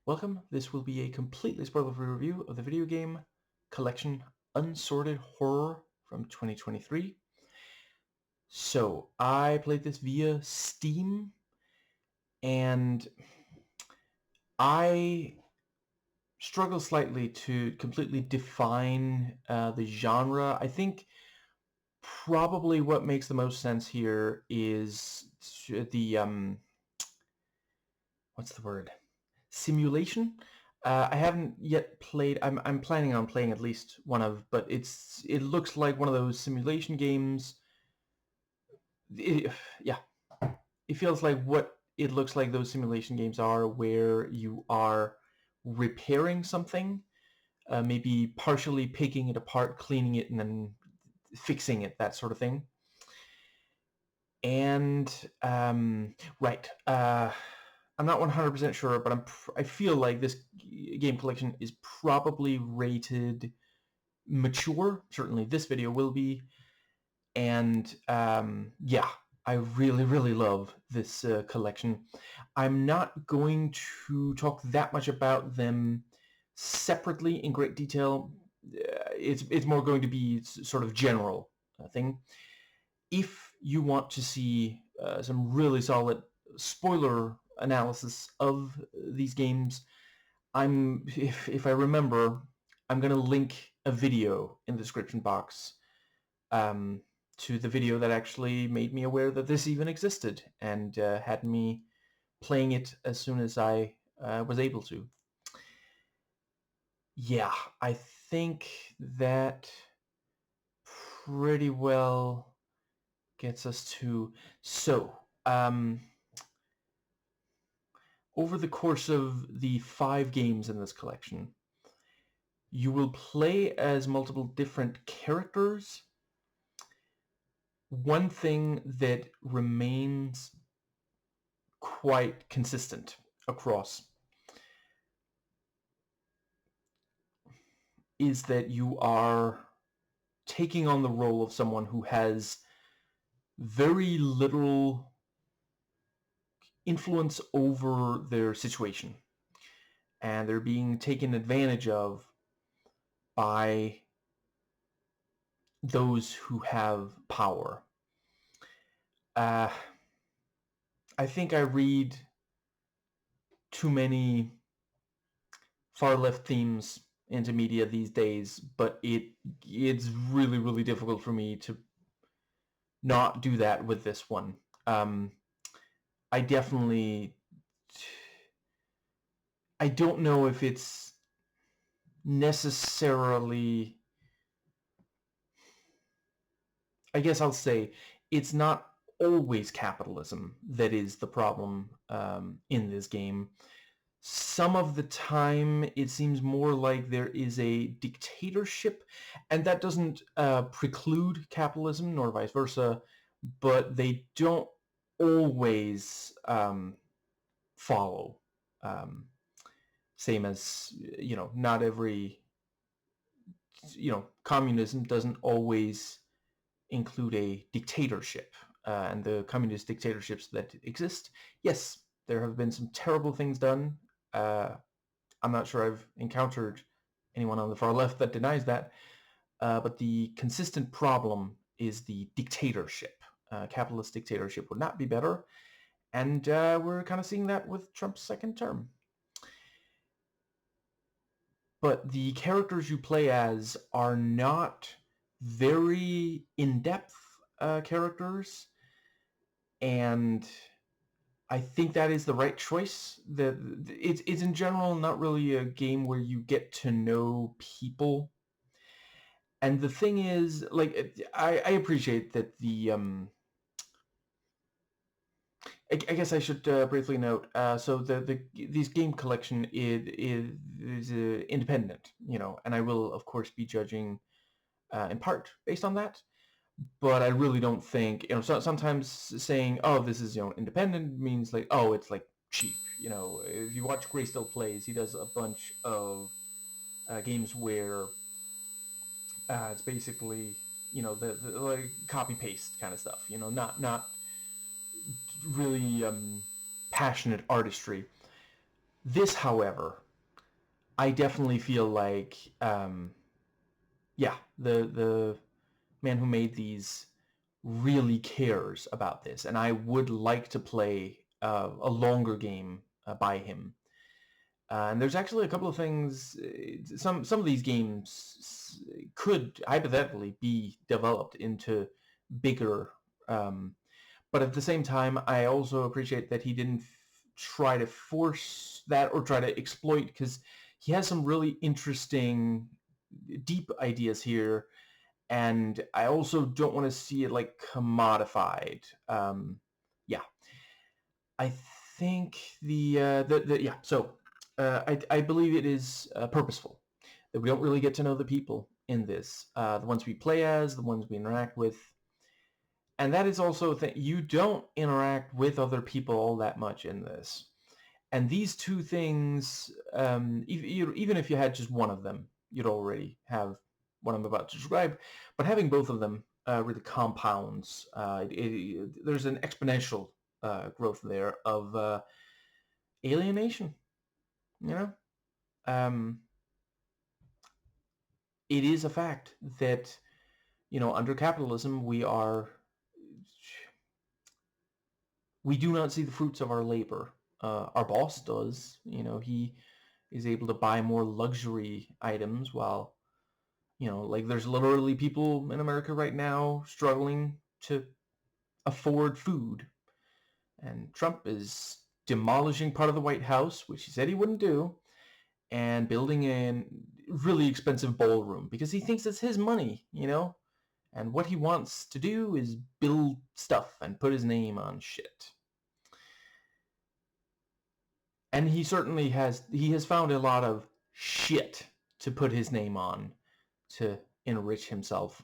Welcome. This will be a completely spoiler-free review of the video game collection Unsorted Horror from 2023. So, I played this via Steam, and I struggle slightly to completely define the genre. I think probably what makes the most sense here is the, what's the word? Simulation. I haven't yet played. I'm planning on playing at least one of, but it looks like one of those simulation games. Yeah, it feels like what it looks like those simulation games are, where you are repairing something, maybe partially picking it apart, cleaning it, and then fixing it, that sort of thing. And right. I'm not 100% sure, but I feel like this game collection is probably rated mature. Certainly this video will be. And yeah, I really love this collection. I'm not going to talk that much about them separately in great detail. It's more going to be sort of general thing. If you want to see some really solid spoiler analysis of these games, if I remember, I'm gonna link a video in the description box to the video that actually made me aware that this even existed and had me playing it as soon as I was able to. Yeah, I think that pretty well gets us to... So, over the course of the 5 games in this collection, you will play as multiple different characters. One thing that remains quite consistent across is that you are taking on the role of someone who has very little influence over their situation, and they're being taken advantage of by those who have power. I think I read too many far-left themes into media these days, but it's really difficult for me to not do that with this one. I don't know if it's necessarily... I guess I'll say it's not always capitalism that is the problem in this game. Some of the time it seems more like there is a dictatorship, and that doesn't preclude capitalism nor vice versa, but they don't always follow. Same as, not every, communism doesn't always include a dictatorship. And the communist dictatorships that exist, yes, there have been some terrible things done. I'm not sure I've encountered anyone on the far left that denies that. But the consistent problem is the dictatorship. Capitalist dictatorship would not be better. And we're kind of seeing that with Trump's second term. But the characters you play as are not very in-depth characters, and I think that is the right choice. It's in general not really a game where you get to know people. And the thing is, like, I appreciate that the I guess I should briefly note. So this game collection is independent, and I will of course be judging in part based on that. But I really don't think, sometimes saying, oh, this is independent means like, oh, it's like cheap. If you watch Gray Still Plays, he does a bunch of games where it's basically the like copy paste kind of stuff. Not really passionate artistry. This, however, I definitely feel like, yeah, the man who made these really cares about this, and I would like to play a longer game by him. And there's actually a couple of things. Some of these games could hypothetically be developed into bigger. But at the same time, I also appreciate that he didn't try to force that or try to exploit, because he has some really interesting, deep ideas here, and I also don't want to see it like commodified. Yeah, I think the yeah. So I believe it is purposeful that we don't really get to know the people in this, the ones we play as, the ones we interact with, and that is also that you don't interact with other people all that much in this. And these two things, even if you had just one of them, you'd already have what I'm about to describe. But having both of them really compounds. There's an exponential growth there of alienation. You know, um, it is a fact that under capitalism we do not see the fruits of our labor. Our boss does. He is able to buy more luxury items while like there's literally people in America right now struggling to afford food. And Trump is demolishing part of the White House, which he said he wouldn't do, and building a really expensive ballroom because he thinks it's his money. And what he wants to do is build stuff and put his name on shit. And he certainly has found a lot of shit to put his name on to enrich himself.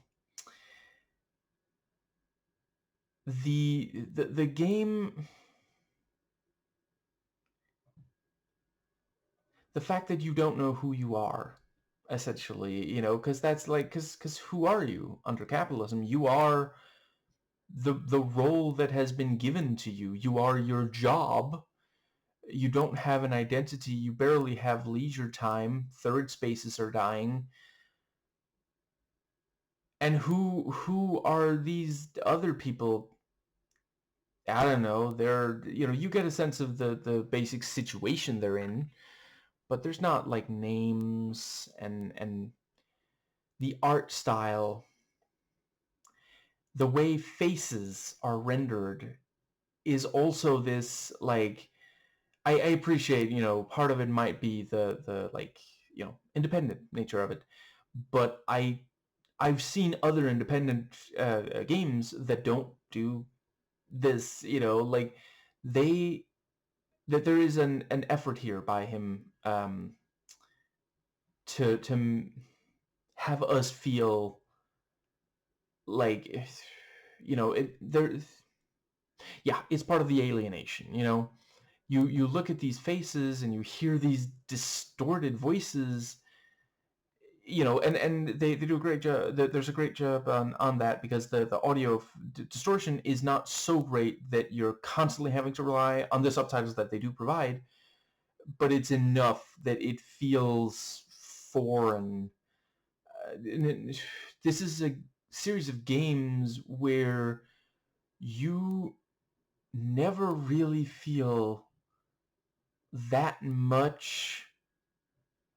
The game, the fact that you don't know who you are, essentially, because that's like, because who are you under capitalism? You are the role that has been given to you. You are your job. You don't have an identity. You barely have leisure time. Third spaces are dying. And who are these other people? I don't know. You get a sense of the basic situation they're in, but there's not like names and the art style, the way faces are rendered is also this like I appreciate, part of it might be the like, independent nature of it, but I've seen other independent games that don't do this, like they that there is an effort here by him to have us feel like there yeah, it's part of the alienation. You look at these faces and you hear these distorted voices, and they do a great job. There's a great job on that because the audio distortion is not so great that you're constantly having to rely on the subtitles that they do provide, but it's enough that it feels foreign. This is a series of games where you never really feel that much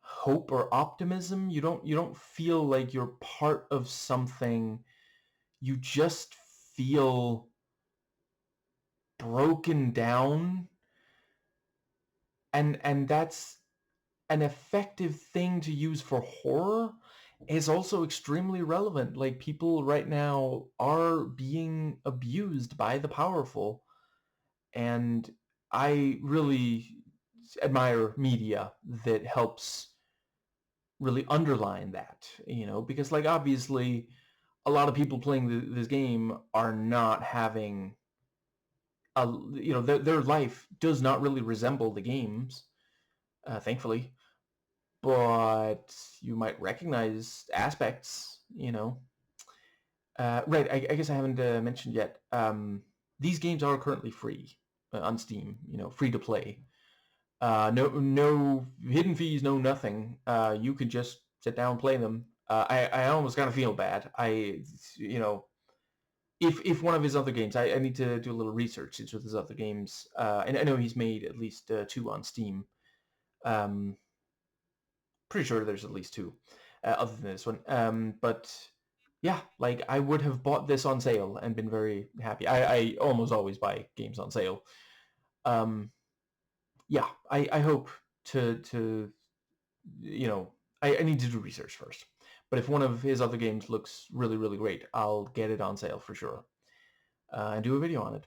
hope or optimism. You don't feel like you're part of something. You just feel broken down, and that's an effective thing to use for horror. Is also extremely relevant. Like, people right now are being abused by the powerful, and I really admire media that helps really underline that, because like obviously a lot of people playing this game are not having their life does not really resemble the games, thankfully, but you might recognize aspects. Right, I guess I haven't mentioned yet, these games are currently free on Steam, free to play. No hidden fees, no nothing. You could just sit down and play them. I almost kind of feel bad. You know, if one of his other games, I need to do a little research into his other games. And I know he's made at least 2 on Steam. Um, Pretty sure there's at least 2 other than this one. But yeah, like I would have bought this on sale and been very happy. I almost always buy games on sale. Um, yeah, I hope to you know, I need to do research first. But if one of his other games looks really, really great, I'll get it on sale for sure and do a video on it.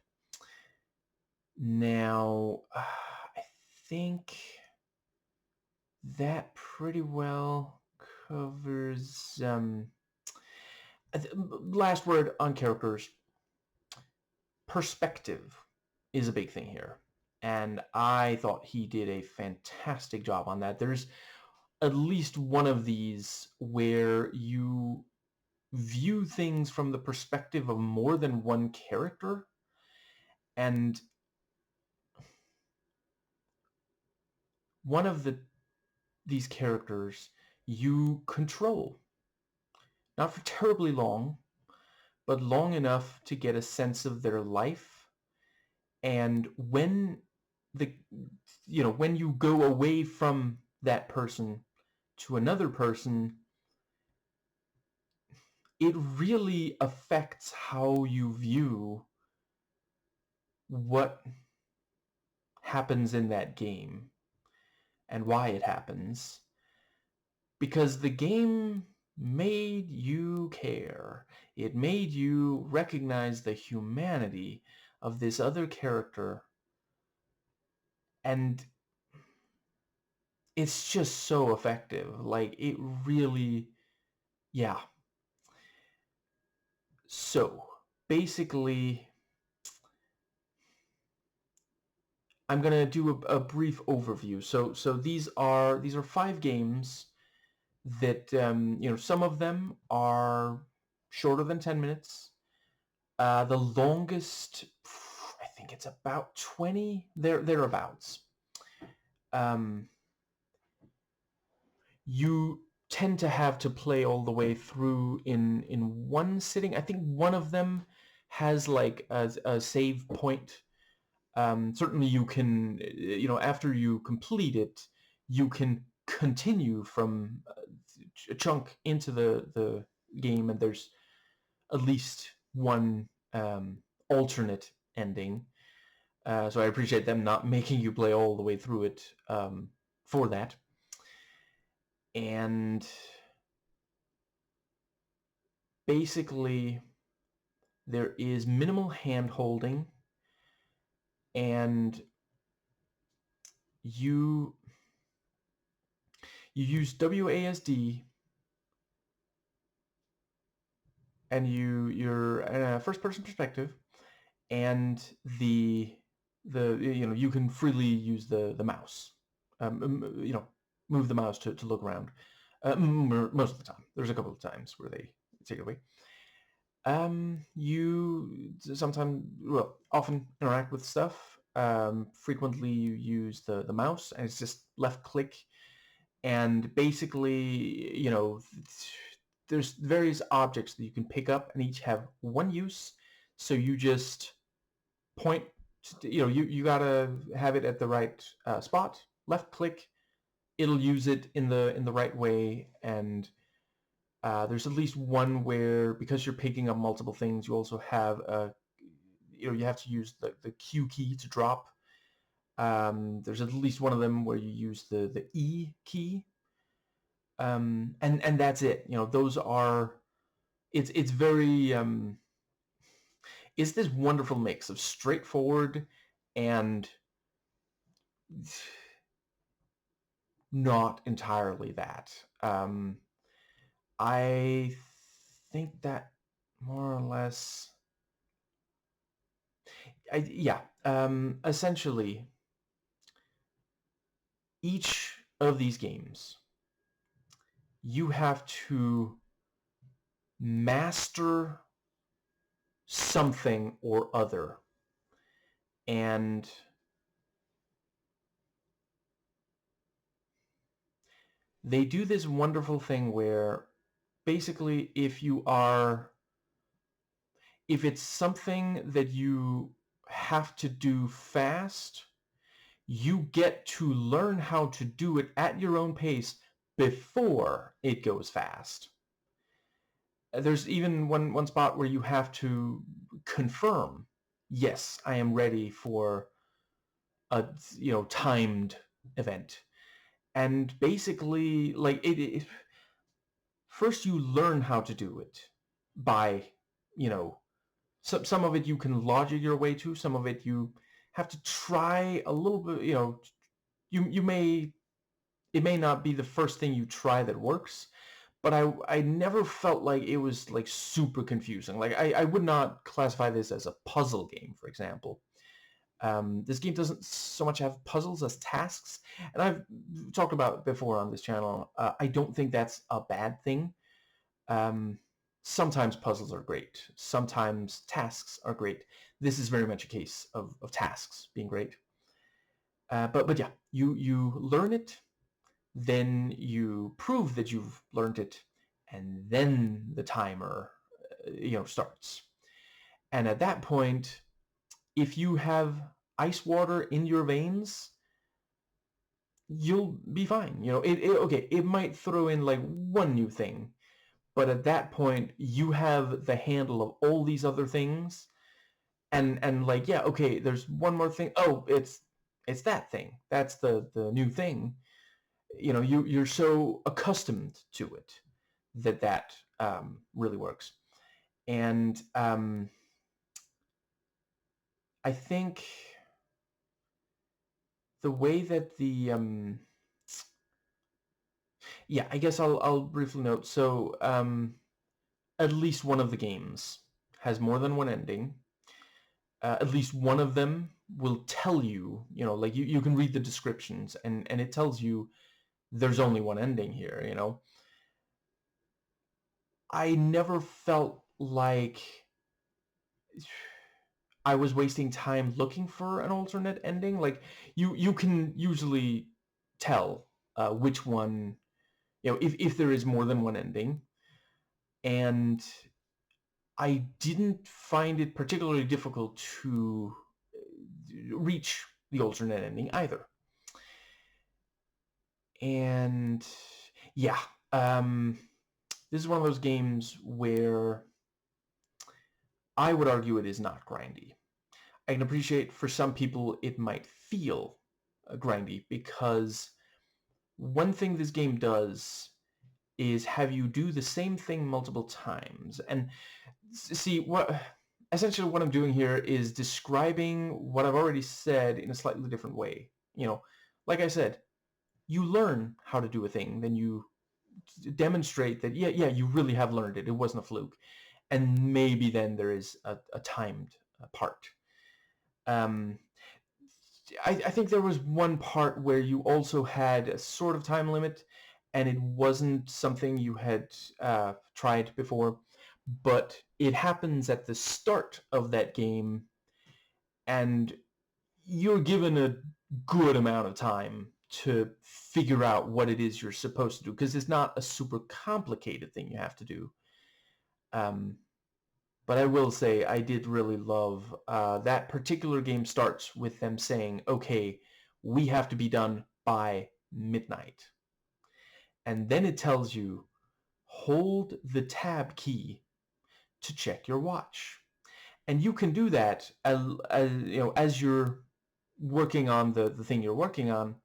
Now, I think that pretty well covers... last word on characters. Perspective is a big thing here. And I thought he did a fantastic job on that. There's at least one of these where you view things from the perspective of more than one character, and one of these characters you control, not for terribly long, but long enough to get a sense of their life. And when when you go away from that person to another person, it really affects how you view what happens in that game and why it happens, because the game made you care. It made you recognize the humanity of this other character, and it's just so effective. Like, it really, yeah. So basically, I'm gonna do a brief overview. So these are 5 games that some of them are shorter than 10 minutes. The longest, I think it's about 20, thereabouts. You tend to have to play all the way through in one sitting. I think one of them has like a save point. Certainly you can, after you complete it, you can continue from a chunk into the game, and there's at least one alternate ending. So I appreciate them not making you play all the way through it for that. And basically, there is minimal hand-holding, and you use WASD, and you're in a first-person perspective, and you can freely use the mouse. Move the mouse to look around. Most of the time. There's a couple of times where they take it away. You sometimes, often interact with stuff. Frequently you use the mouse, and it's just left click. And basically, there's various objects that you can pick up, and each have one use. So you just point, you gotta have it at the right spot. Left click, it'll use it in the right way. And there's at least one where, because you're picking up multiple things, you also have you have to use the Q key to drop. There's at least one of them where you use the E key. And that's it. Those are, it's very it's this wonderful mix of straightforward and not entirely that. I think that more or less, essentially, each of these games, you have to master something or other. And they do this wonderful thing where basically if it's something that you have to do fast, you get to learn how to do it at your own pace before it goes fast. There's even one spot where you have to confirm, yes, I am ready for a timed event. And basically, like first you learn how to do it by, some of it you can logic your way to, some of it you have to try a little bit, you may, it may not be the first thing you try that works, but I never felt like it was like super confusing. Like I would not classify this as a puzzle game, for example. This game doesn't so much have puzzles as tasks, and I've talked about it before on this channel. I don't think that's a bad thing. Um, Sometimes puzzles are great. Sometimes tasks are great. This is very much a case of tasks being great. But yeah, you learn it, then you prove that you've learned it, and then the timer, starts. And at that point, if you have ice water in your veins, you'll be fine. Okay, it might throw in like one new thing, but at that point, you have the handle of all these other things, and like, yeah, okay, there's one more thing. Oh, it's that thing. That's the new thing. You're so accustomed to it that really works. And I think the way that yeah, I guess I'll briefly note. So at least one of the games has more than one ending. At least one of them will tell you, like you can read the descriptions, and it tells you there's only one ending here. I never felt like I was wasting time looking for an alternate ending. Like you can usually tell which one, if there is more than one ending. And I didn't find it particularly difficult to reach the alternate ending either. And yeah, this is one of those games where I would argue it is not grindy. I can appreciate for some people it might feel grindy, because one thing this game does is have you do the same thing multiple times. And see, essentially what I'm doing here is describing what I've already said in a slightly different way. Like I said, you learn how to do a thing, then you demonstrate that, yeah, you really have learned it. It wasn't a fluke. And maybe then there is a timed part. I think there was one part where you also had a sort of time limit, and it wasn't something you had tried before, but it happens at the start of that game, and you're given a good amount of time to figure out what it is you're supposed to do, because it's not a super complicated thing you have to do. But I will say I did really love that particular game starts with them saying, okay, we have to be done by midnight. And then it tells you, hold the tab key to check your watch. And you can do that as you're working on the thing you're working on.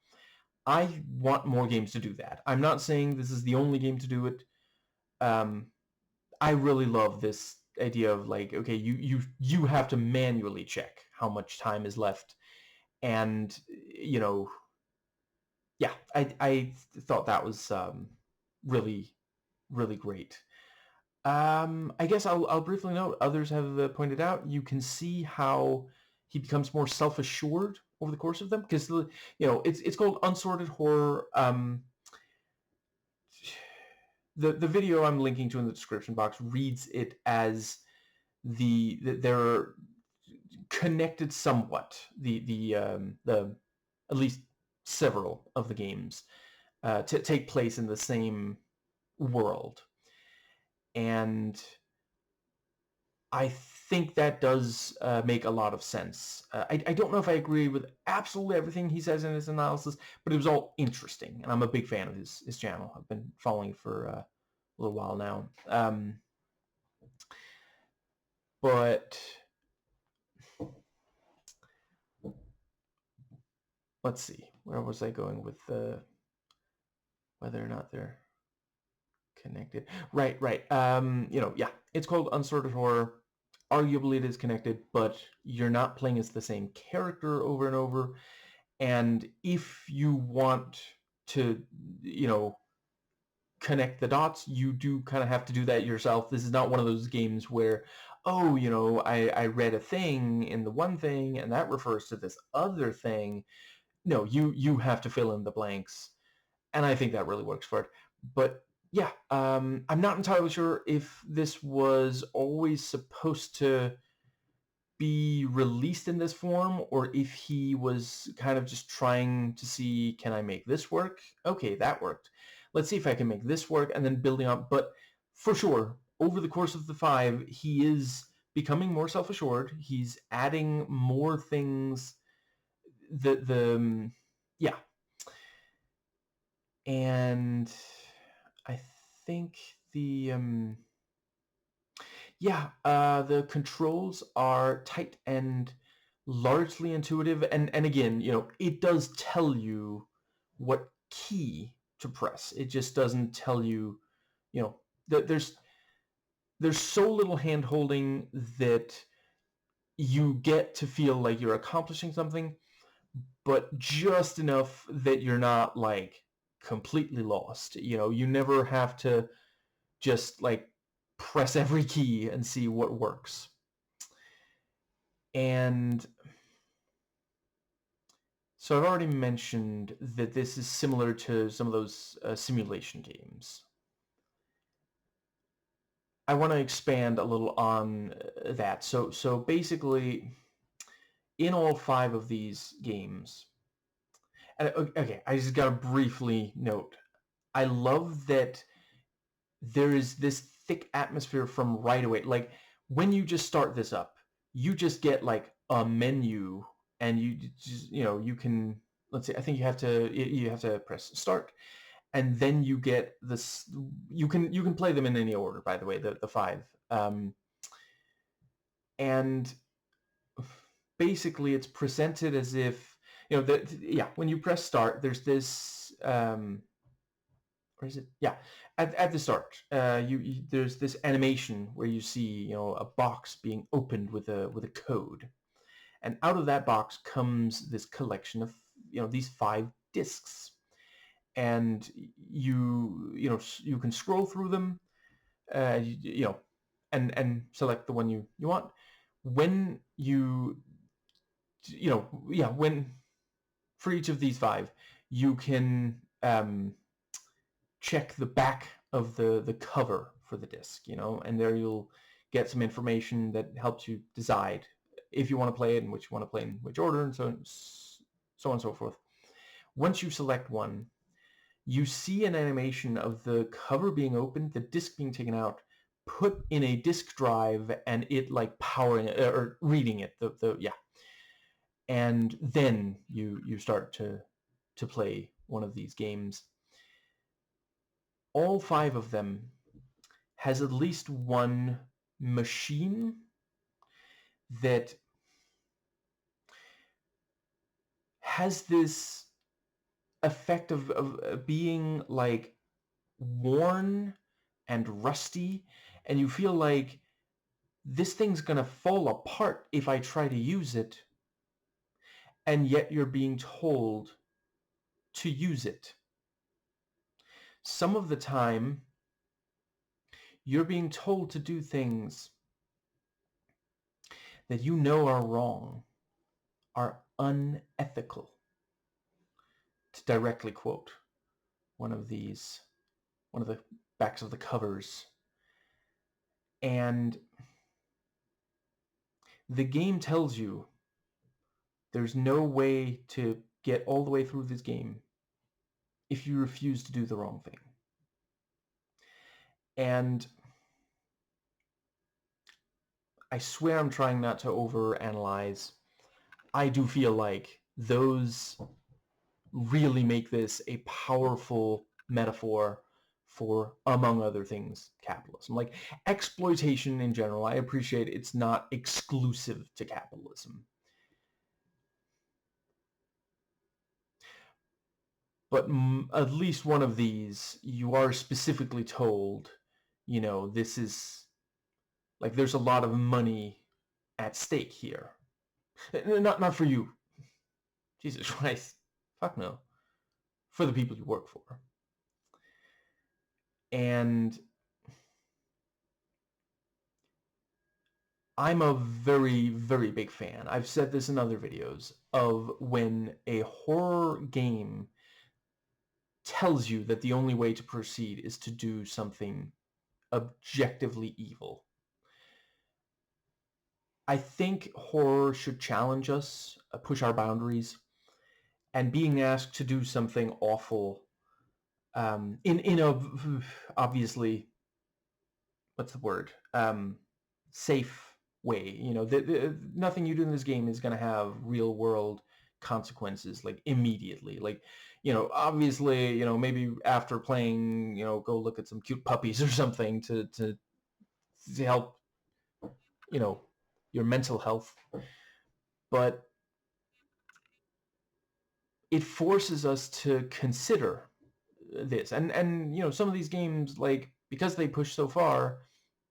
I want more games to do that. I'm not saying this is the only game to do it. I really love this idea of like, okay, you have to manually check how much time is left, and yeah, I thought that was really really great. I guess I'll briefly note, others have pointed out, you can see how he becomes more self-assured over the course of them, because it's called Unsorted Horror. The video I'm linking to in the description box reads it as they're connected somewhat. The at least several of the games. to take place in the same world. And I think that does make a lot of sense. I don't know if I agree with absolutely everything he says in his analysis, but it was all interesting, and I'm a big fan of his channel. I've been following for a little while now. But let's see, where was I going with whether or not they're connected? Right. Yeah, it's called Unsorted Horror. Arguably it is connected, but you're not playing as the same character over and over. And if you want to, connect the dots, you do kind of have to do that yourself. This is not one of those games where, oh, I read a thing in the one thing and that refers to this other thing. No, you have to fill in the blanks. And I think that really works for it. But yeah, I'm not entirely sure if this was always supposed to be released in this form, or if he was kind of just trying to see, can I make this work? Okay, that worked. Let's see if I can make this work, and then building up. But for sure, over the course of the 5, he is becoming more self-assured. He's adding more things. Yeah. And I think the controls are tight and largely intuitive, and again, it does tell you what key to press. It just doesn't tell you, that there's so little hand holding that you get to feel like you're accomplishing something, but just enough that you're not like completely lost. You never have to just like press every key and see what works. And so I've already mentioned that this is similar to some of those simulation games. I want to expand a little on that. So basically, in all 5 of these games, and okay, I just got to briefly note, I love that there is this thick atmosphere from right away. Like, when you just start this up, you just get like a menu, and you just, you can, let's say, I think you have to press start, and then you get this. You can play them in any order, by the way, the 5, and basically it's presented as if, when you press start, there's this where is it? Yeah, at the start, there's this animation where you see, a box being opened with a code, and out of that box comes this collection of, these 5 discs, and you can scroll through them, and select the one you want. When when for each of these 5, you can check the back of the cover for the disc, and there you'll get some information that helps you decide if you want to play it and which you want to play in which order, and so on and so forth. Once you select one, you see an animation of the cover being opened, the disc being taken out, put in a disk drive, and it like powering it or reading it. And then you start to play one of these games. All 5 of them has at least one machine that has this effect of being like worn and rusty, and you feel like this thing's gonna fall apart if I try to use it, and yet you're being told to use it. Some of the time, you're being told to do things that you know are wrong, are unethical, to directly quote one of the backs of the covers. And the game tells you there's no way to get all the way through this game if you refuse to do the wrong thing. And I swear I'm trying not to overanalyze. I do feel like those really make this a powerful metaphor for, among other things, capitalism. Like, exploitation in general, I appreciate it's not exclusive to capitalism. But at least one of these, you are specifically told, you know, this is, like, there's a lot of money at stake here. Not for you. Jesus Christ. Fuck no. For the people you work for. And I'm a very, very big fan, I've said this in other videos, of when a horror game tells you that the only way to proceed is to do something objectively evil. I think horror should challenge us, push our boundaries, and being asked to do something awful in a, obviously, what's the word, safe way. You know, nothing you do in this game is going to have real world consequences, like, immediately. Like, you know, obviously, you know, maybe after playing, you know, go look at some cute puppies or something to help, you know, your mental health. But it forces us to consider this. And you know, some of these games, like, because they push so far,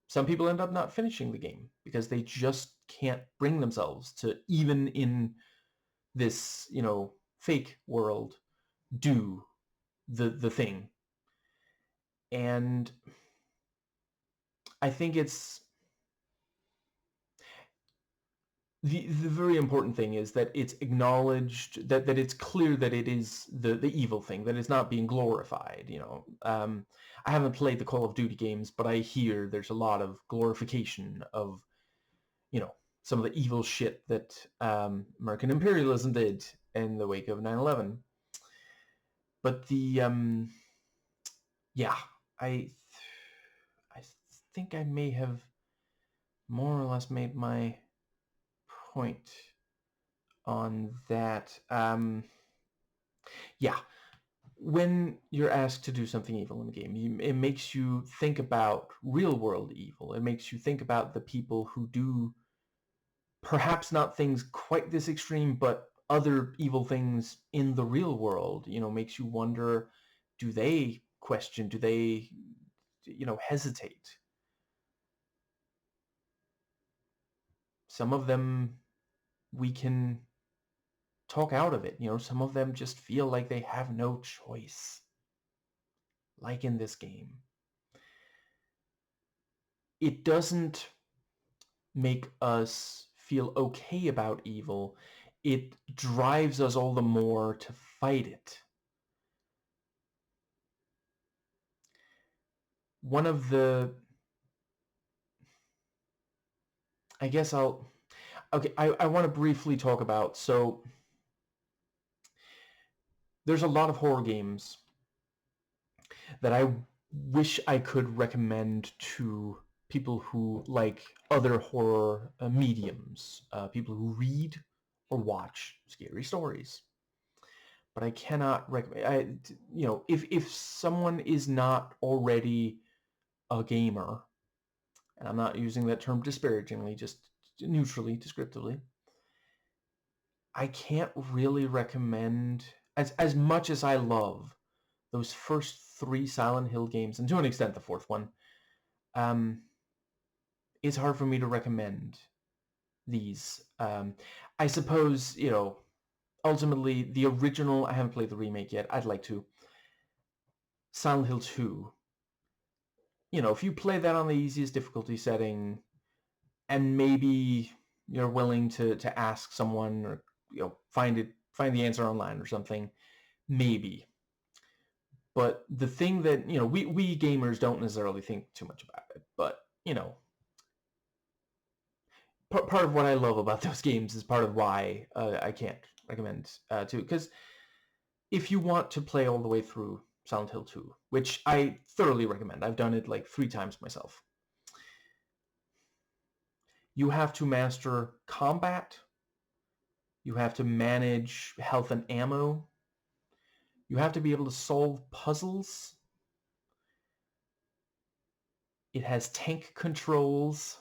some people end up not finishing the game because they just can't bring themselves to, even in this, you know, fake world, do the thing. And I think it's the very important thing is that it's acknowledged, that it's clear that it is the evil thing, that it's not being glorified. You know, I haven't played the Call of Duty games, but I hear there's a lot of glorification of, you know, some of the evil shit that American imperialism did in the wake of 9/11. But yeah, I think I may have more or less made my point on that. Yeah, when you're asked to do something evil in the game, it makes you think about real world evil. It makes you think about the people who do perhaps not things quite this extreme, but other evil things in the real world. You know, makes you wonder, do they question, do they, you know, hesitate? Some of them we can talk out of it. You know, some of them just feel like they have no choice, like in this game. It doesn't make us feel okay about evil. It drives us all the more to fight it. One of the, I guess I'll, okay, I want to briefly talk about, so there's a lot of horror games that I wish I could recommend to people who like other horror mediums, people who read or watch scary stories. But I cannot recommend, you know, if someone is not already a gamer, and I'm not using that term disparagingly, just neutrally, descriptively, I can't really recommend, as much as I love those first 3 Silent Hill games, and to an extent the 4th one, it's hard for me to recommend these. I suppose, you know, ultimately the original, I haven't played the remake yet, I'd like to. Silent Hill 2, you know, if you play that on the easiest difficulty setting, and maybe you're willing to ask someone, or, you know, find the answer online or something, maybe. But the thing that, you know, we gamers don't necessarily think too much about it, but, you know, part of what I love about those games is part of why I can't recommend to, because if you want to play all the way through Silent Hill 2, which I thoroughly recommend. I've done it like 3 times myself. You have to master combat. You have to manage health and ammo. You have to be able to solve puzzles. It has tank controls.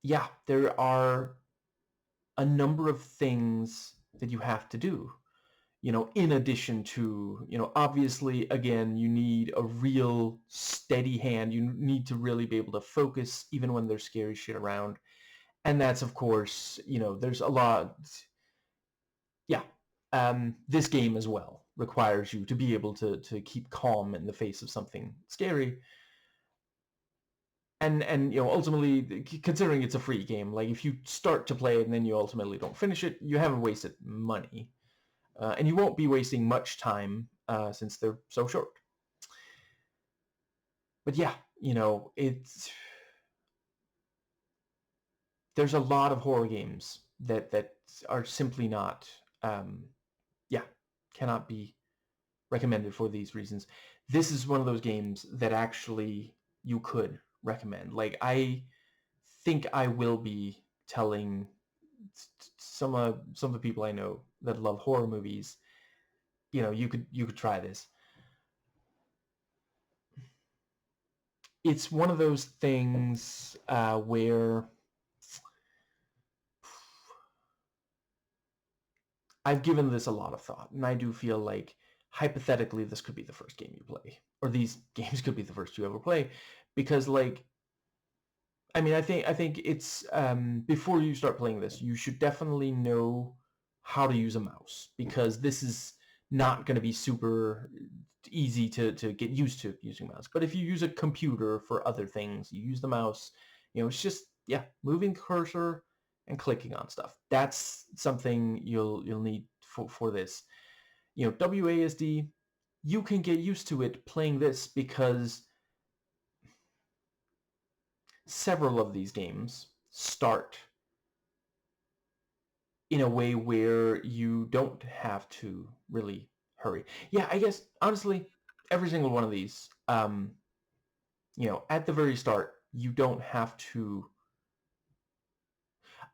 Yeah, there are a number of things that you have to do. In addition to, obviously, again, you need a real steady hand. You need to really be able to focus even when there's scary shit around. And that's, of course, there's a lot. Yeah. This game as well requires you to be able to keep calm in the face of something scary. And ultimately, considering it's a free game, like if you start to play it and then you ultimately don't finish it, you haven't wasted money. And you won't be wasting much time since they're so short. But yeah, there's a lot of horror games that are simply not, cannot be recommended for these reasons. This is one of those games that actually you could recommend. Like, I think I will be telling some of the people I know that love horror movies, you could try this. It's one of those things where I've given this a lot of thought, and I do feel like hypothetically this could be the first game you play, or these games could be the first you ever play, because I think it's before you start playing this, you should definitely know how to use a mouse, because this is not going to be super easy to get used to using a mouse. But if you use a computer for other things, you use the mouse, it's just, moving cursor and clicking on stuff. That's something you'll need for this. WASD, you can get used to it playing this, because several of these games start in a way where you don't have to really hurry. Yeah, I guess, honestly, every single one of these, at the very start, you don't have to...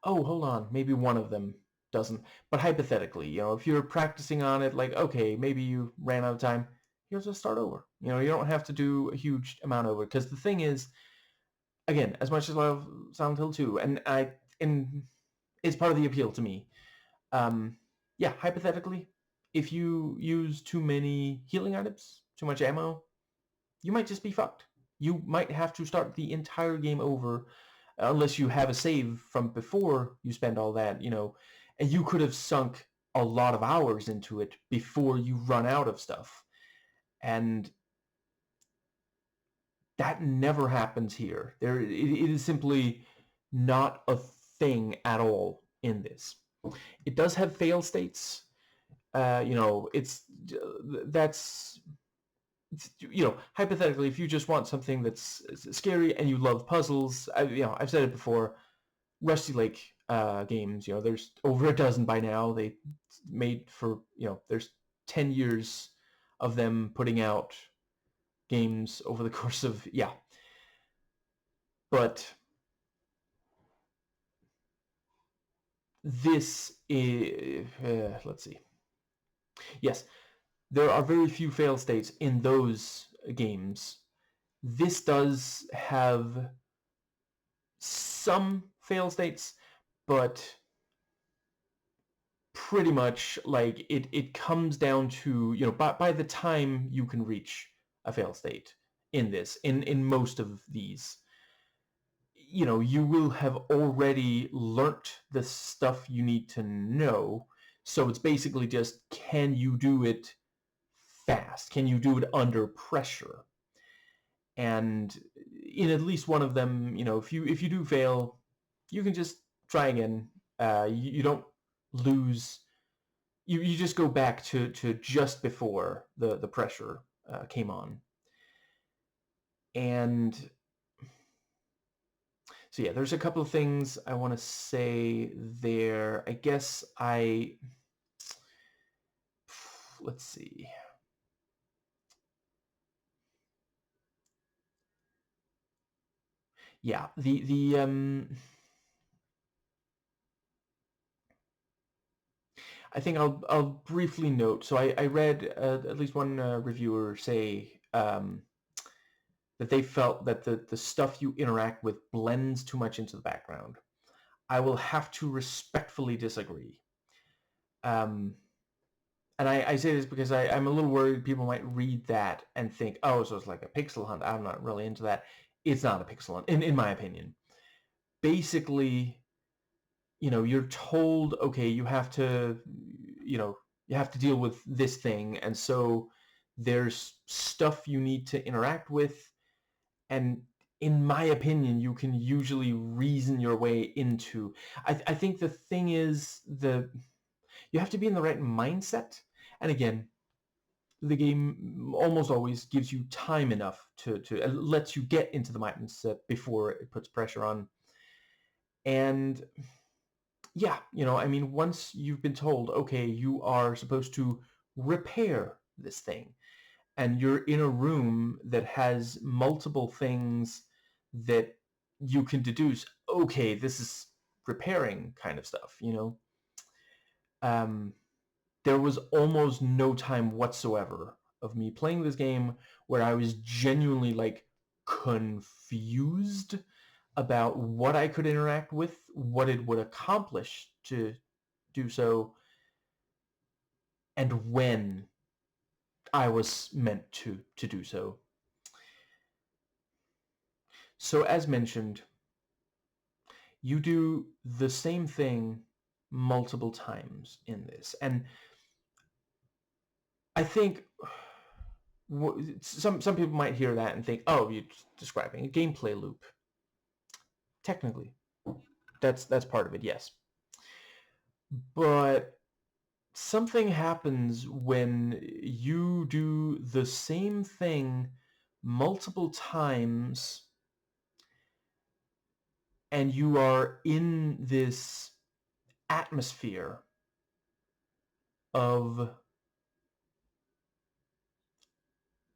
Oh, hold on, maybe one of them doesn't. But hypothetically, if you're practicing on it, like, okay, maybe you ran out of time, here's a start over. You don't have to do a huge amount over, because the thing is, again, as much as I love Silent Hill 2, and it's part of the appeal to me, hypothetically, if you use too many healing items, too much ammo, you might just be fucked. You might have to start the entire game over, unless you have a save from before you spend all that, and you could have sunk a lot of hours into it before you run out of stuff. And that never happens here. It is simply not a thing at all in this. It does have fail states. Hypothetically, if you just want something that's scary and you love puzzles, I've said it before, Rusty Lake games, there's over a dozen by now. They made for, there's 10 years of them putting out games over the course of, But this is, let's see. Yes, there are very few fail states in those games. This does have some fail states, but pretty much like it comes down to, by the time you can reach a fail state in this, in most of these, you will have already learnt the stuff you need to know. So it's basically just, can you do it fast? Can you do it under pressure? And in at least one of them, if you do fail, you can just try again. You don't lose. You just go back to just before the pressure came on. And so yeah, there's a couple of things I want to say there. I guess let's see. Yeah, I think I'll briefly note. So I read at least one reviewer say that they felt that the stuff you interact with blends too much into the background. I will have to respectfully disagree. And I say this because I'm a little worried people might read that and think, oh, so it's like a pixel hunt. I'm not really into that. It's not a pixel hunt, in my opinion. Basically, you're told, okay, you have to deal with this thing, and so there's stuff you need to interact with, and in my opinion, you can usually reason your way into. I think the thing is you have to be in the right mindset, and again, the game almost always gives you time enough to lets you get into the mindset before it puts pressure on. And yeah, I mean, once you've been told, okay, you are supposed to repair this thing, and you're in a room that has multiple things that you can deduce, okay, this is repairing kind of stuff, there was almost no time whatsoever of me playing this game where I was genuinely like confused about what I could interact with, what it would accomplish to do so, and when I was meant to do so. So as mentioned, you do the same thing multiple times in this. And I think some people might hear that and think, oh, you're describing a gameplay loop. Technically, that's part of it, yes. But something happens when you do the same thing multiple times and you are in this atmosphere of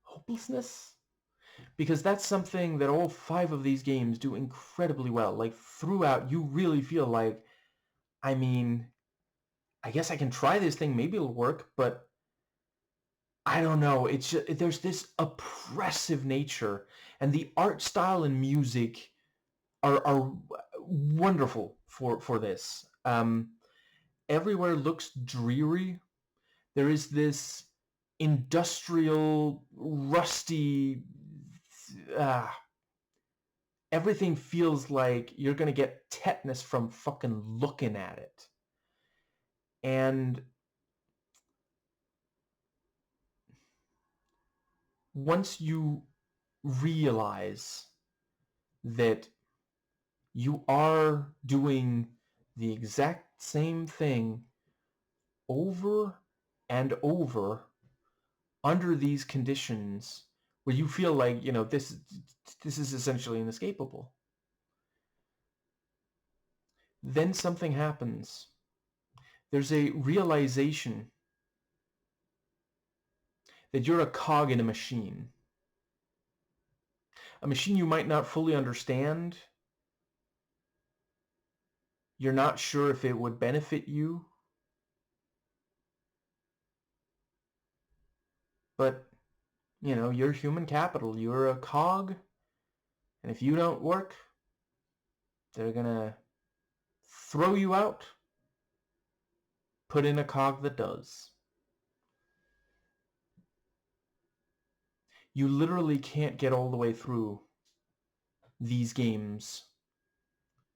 hopelessness, because that's something that all 5 of these games do incredibly well. Like throughout, you really feel like, I mean, I guess I can try this thing, maybe it'll work, but I don't know. It's just, there's this oppressive nature, and the art style and music are wonderful for this. Everywhere looks dreary. There is this industrial, rusty. Everything feels like you're gonna get tetanus from fucking looking at it. And once you realize that you are doing the exact same thing over and over under these conditions where you feel like, this is essentially inescapable, then something happens. There's a realization that you're a cog in a machine you might not fully understand. You're not sure if it would benefit you, but you're human capital. You're a cog, and if you don't work, they're gonna throw you out, put in a cog that does. You literally can't get all the way through these games,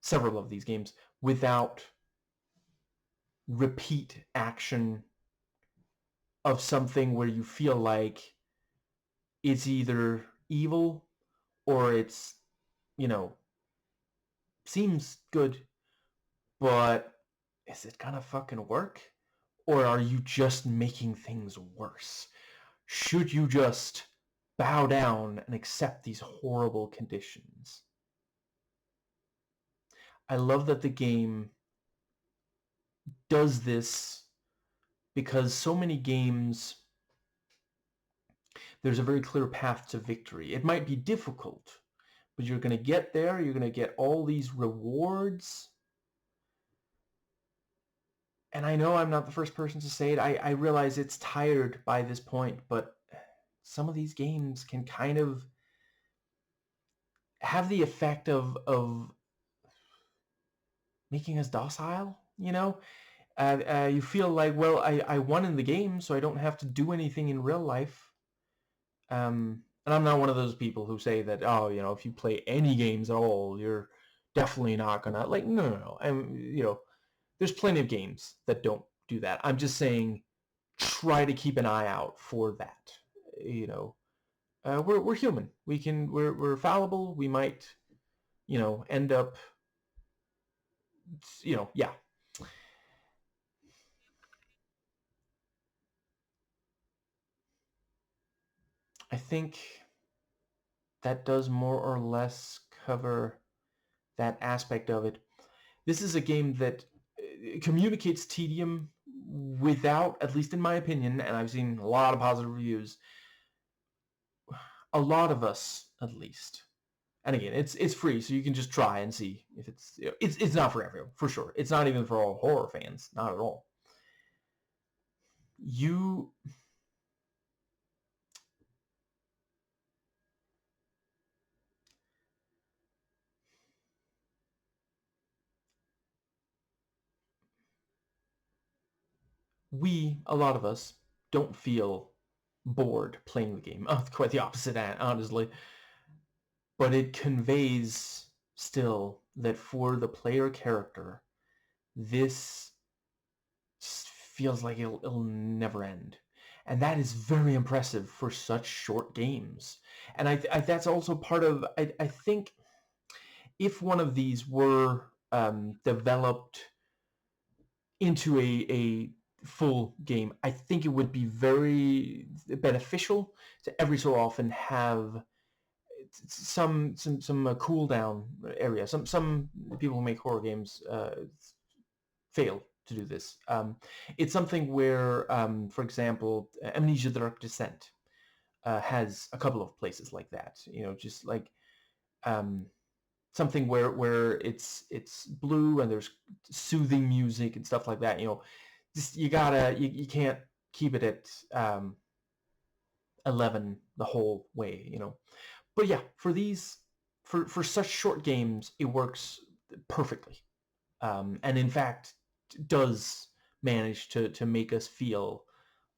several of these games, without repeat action of something where you feel like it's either evil or it's, seems good, but is it gonna fucking work? Or are you just making things worse? Should you just bow down and accept these horrible conditions? I love that the game does this because so many games there's a very clear path to victory. It might be difficult, but you're going to get there. You're going to get all these rewards. And I know I'm not the first person to say it. I realize it's tired by this point, but some of these games can kind of have the effect of making us docile, you know? You feel like, well, I won in the game, so I don't have to do anything in real life. And I'm not one of those people who say that, oh, if you play any games at all, you're definitely not gonna, like, no. There's plenty of games that don't do that. I'm just saying, try to keep an eye out for that. We're human. We're fallible. We might, end up, yeah. I think that does more or less cover that aspect of it. This is a game that communicates tedium without, at least in my opinion, and I've seen a lot of positive reviews, a lot of us, at least. And again, it's free, so you can just try and see if it's not for everyone, for sure. It's not even for all horror fans, not at all. A lot of us, don't feel bored playing the game. Quite the opposite, honestly. But it conveys still that for the player character, this feels like it'll never end. And that is very impressive for such short games. And that's also part of, I think, if one of these were developed into a full game, I think it would be very beneficial to every so often have some cooldown area. Some people who make horror games fail to do this. It's something where, for example, Amnesia: The Dark Descent has a couple of places like that. Just like something where it's blue and there's soothing music and stuff like that. Just you can't keep it at 11 the whole way. But yeah, for these, for such short games, it works perfectly. And in fact, does manage to make us feel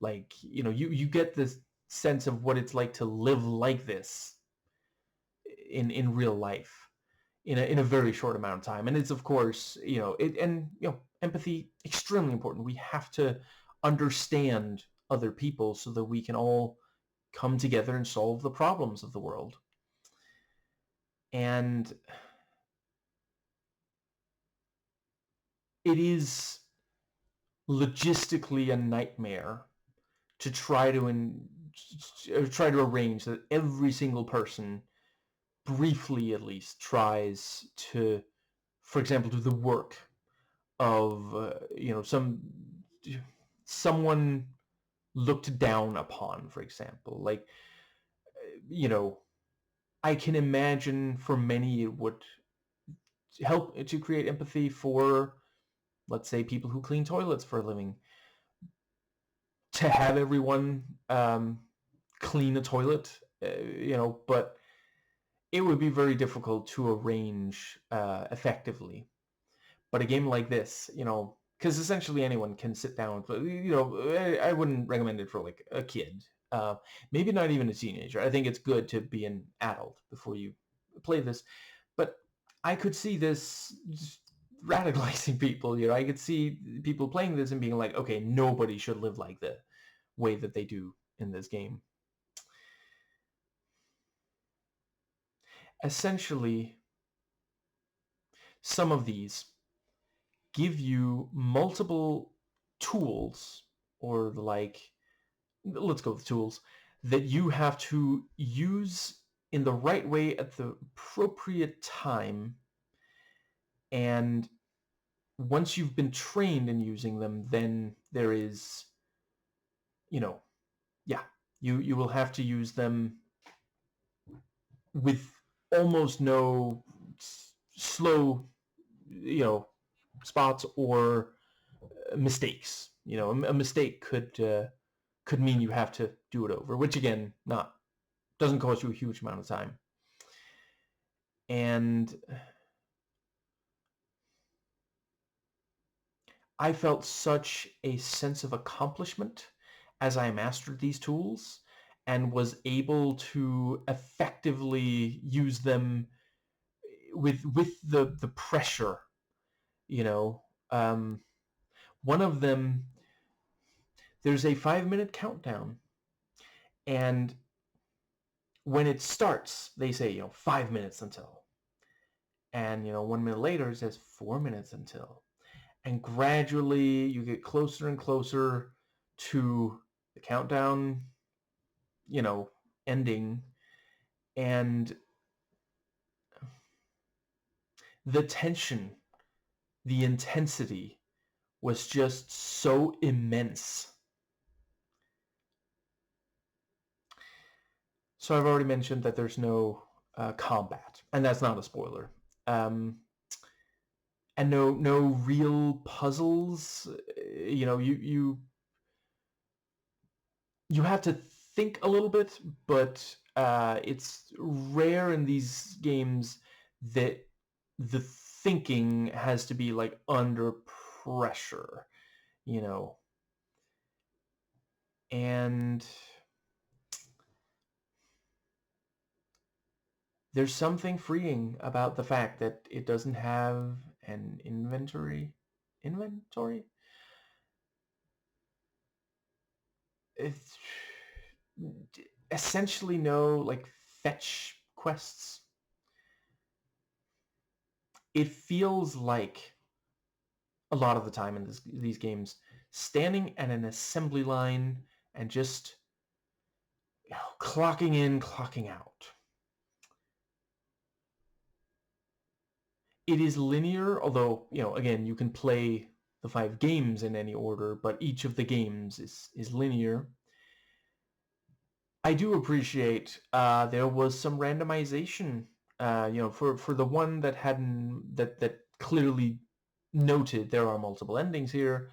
like, you get this sense of what it's like to live like this in real life in a very short amount of time. And it's, of course, empathy, extremely important. We have to understand other people so that we can all come together and solve the problems of the world. And it is logistically a nightmare to try to arrange that every single person, briefly at least, tries to, for example, do the work of someone looked down upon, for example. Like, I can imagine for many it would help to create empathy for, let's say, people who clean toilets for a living, to have everyone clean a toilet, but it would be very difficult to arrange effectively. But a game like this, because essentially anyone can sit down, I wouldn't recommend it for like a kid, maybe not even a teenager. I think it's good to be an adult before you play this. But I could see this just radicalizing people. I could see people playing this and being like, okay, nobody should live like the way that they do in this game. Essentially, some of these give you multiple tools, or let's go with tools, that you have to use in the right way at the appropriate time. And once you've been trained in using them, then there is, yeah, You will have to use them with almost no slow, spots or mistakes. A mistake could mean you have to do it over, which again, not doesn't cost you a huge amount of time. And I felt such a sense of accomplishment as I mastered these tools and was able to effectively use them with the pressure. One of them, there's a 5-minute countdown, and when it starts, they say 5 minutes until, and 1 minute later it says 4 minutes until, and gradually you get closer and closer to the countdown, ending, and the tension, the intensity was just so immense. So I've already mentioned that there's no combat, and that's not a spoiler. And no real puzzles. You have to think a little bit, but it's rare in these games that the thinking has to be like under pressure, and there's something freeing about the fact that it doesn't have an inventory. It's essentially no like fetch quests. It feels like a lot of the time in these games standing at an assembly line and just clocking in, clocking out. It is linear, although, again, you can play the 5 games in any order, but each of the games is linear. I do appreciate there was some randomization, for the one that hadn't, that clearly noted there are multiple endings here.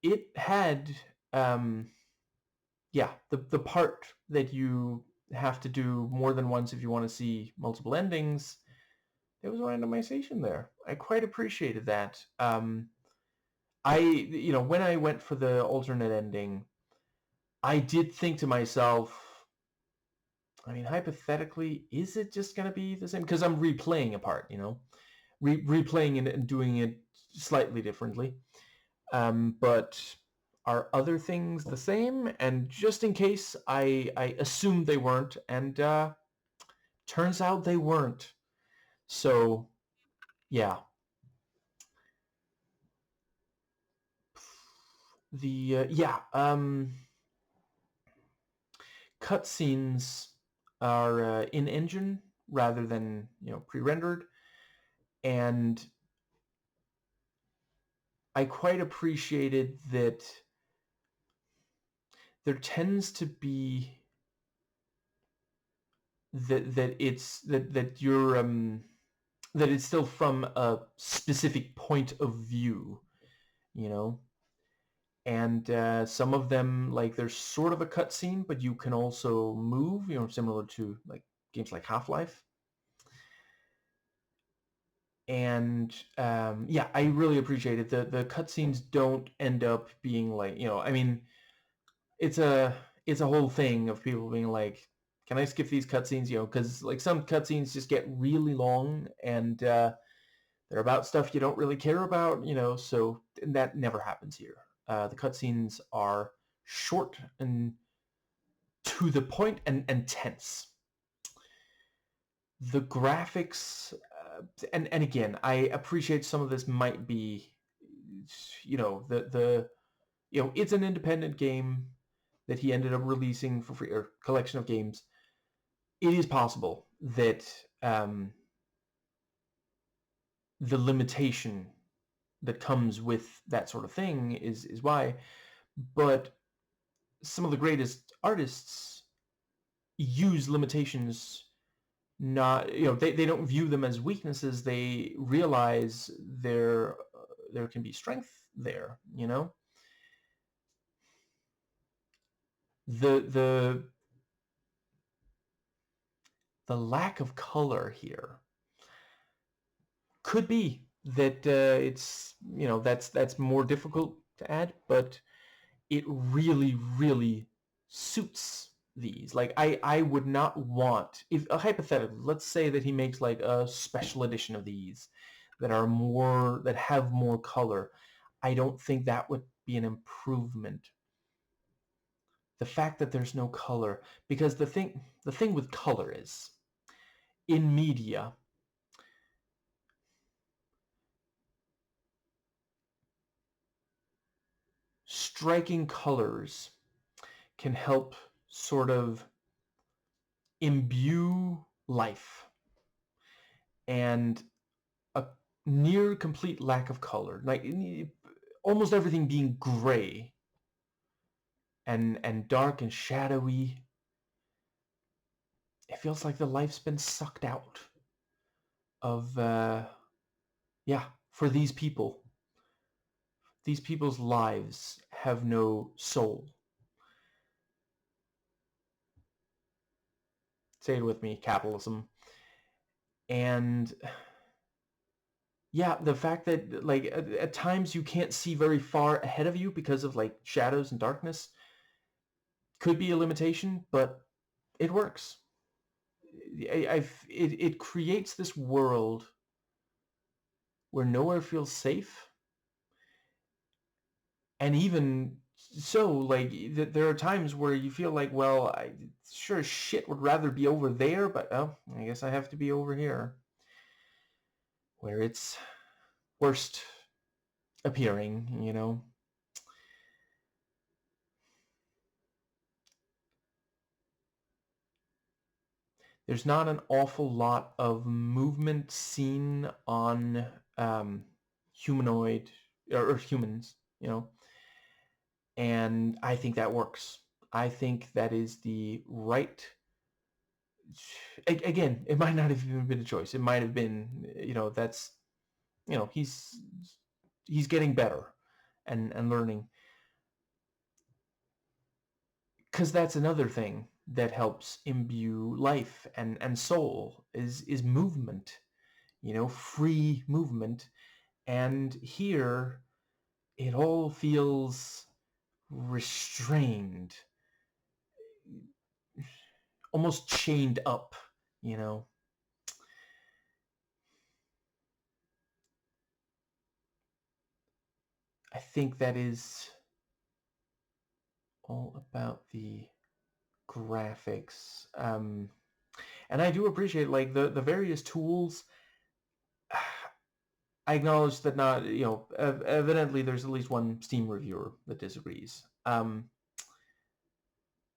It had, the part that you have to do more than once if you want to see multiple endings, there was randomization there. I quite appreciated that. When I went for the alternate ending, I did think to myself, I mean, hypothetically, is it just going to be the same? Because I'm replaying a part, replaying it and doing it slightly differently. But are other things the same? And just in case, I assumed they weren't, and turns out they weren't. So, yeah. Cutscenes are in-engine rather than pre-rendered, and I quite appreciated that there tends to be that it's still from a specific point of view, and some of them, like, there's sort of a cutscene, but you can also move, similar to like games like Half-Life. And I really appreciate it. The cutscenes don't end up being like, I mean, it's a whole thing of people being like, can I skip these cutscenes? Because like some cutscenes just get really long, and they're about stuff you don't really care about, so that never happens here. The cutscenes are short and to the point and tense. The graphics, and again, I appreciate some of this might be, it's an independent game that he ended up releasing for free, or collection of games. It is possible that the limitation that comes with that sort of thing is why, but some of the greatest artists use limitations, not, they don't view them as weaknesses. They realize there can be strength there. The lack of color here could be that it's, that's more difficult to add, but it really, really suits these. Like, I would not want, if hypothetically, let's say that he makes like a special edition of these that have more color. I don't think that would be an improvement. The fact that there's no color, because the thing with color is, in media, striking colors can help sort of imbue life, and a near complete lack of color, like almost everything being gray and dark and shadowy, it feels like the life's been sucked out of for these people. These people's lives have no soul. Say it with me, capitalism. And yeah, the fact that like at times you can't see very far ahead of you because of like shadows and darkness could be a limitation, but it works. It creates this world where nowhere feels safe, and even so, like there are times where you feel like, well, I sure as shit would rather be over there, but I guess I have to be over here, where it's worst appearing. There's not an awful lot of movement seen on humanoid or humans, and I think that works. I think that is the right. Again, it might not have even been a choice. It might have been, that's, he's getting better and learning, because that's another thing that helps imbue life and soul is movement, free movement. And here it all feels restrained, almost chained up, I think that is all about the graphics. And I do appreciate like the various tools. I acknowledge that not, evidently there's at least one Steam reviewer that disagrees. And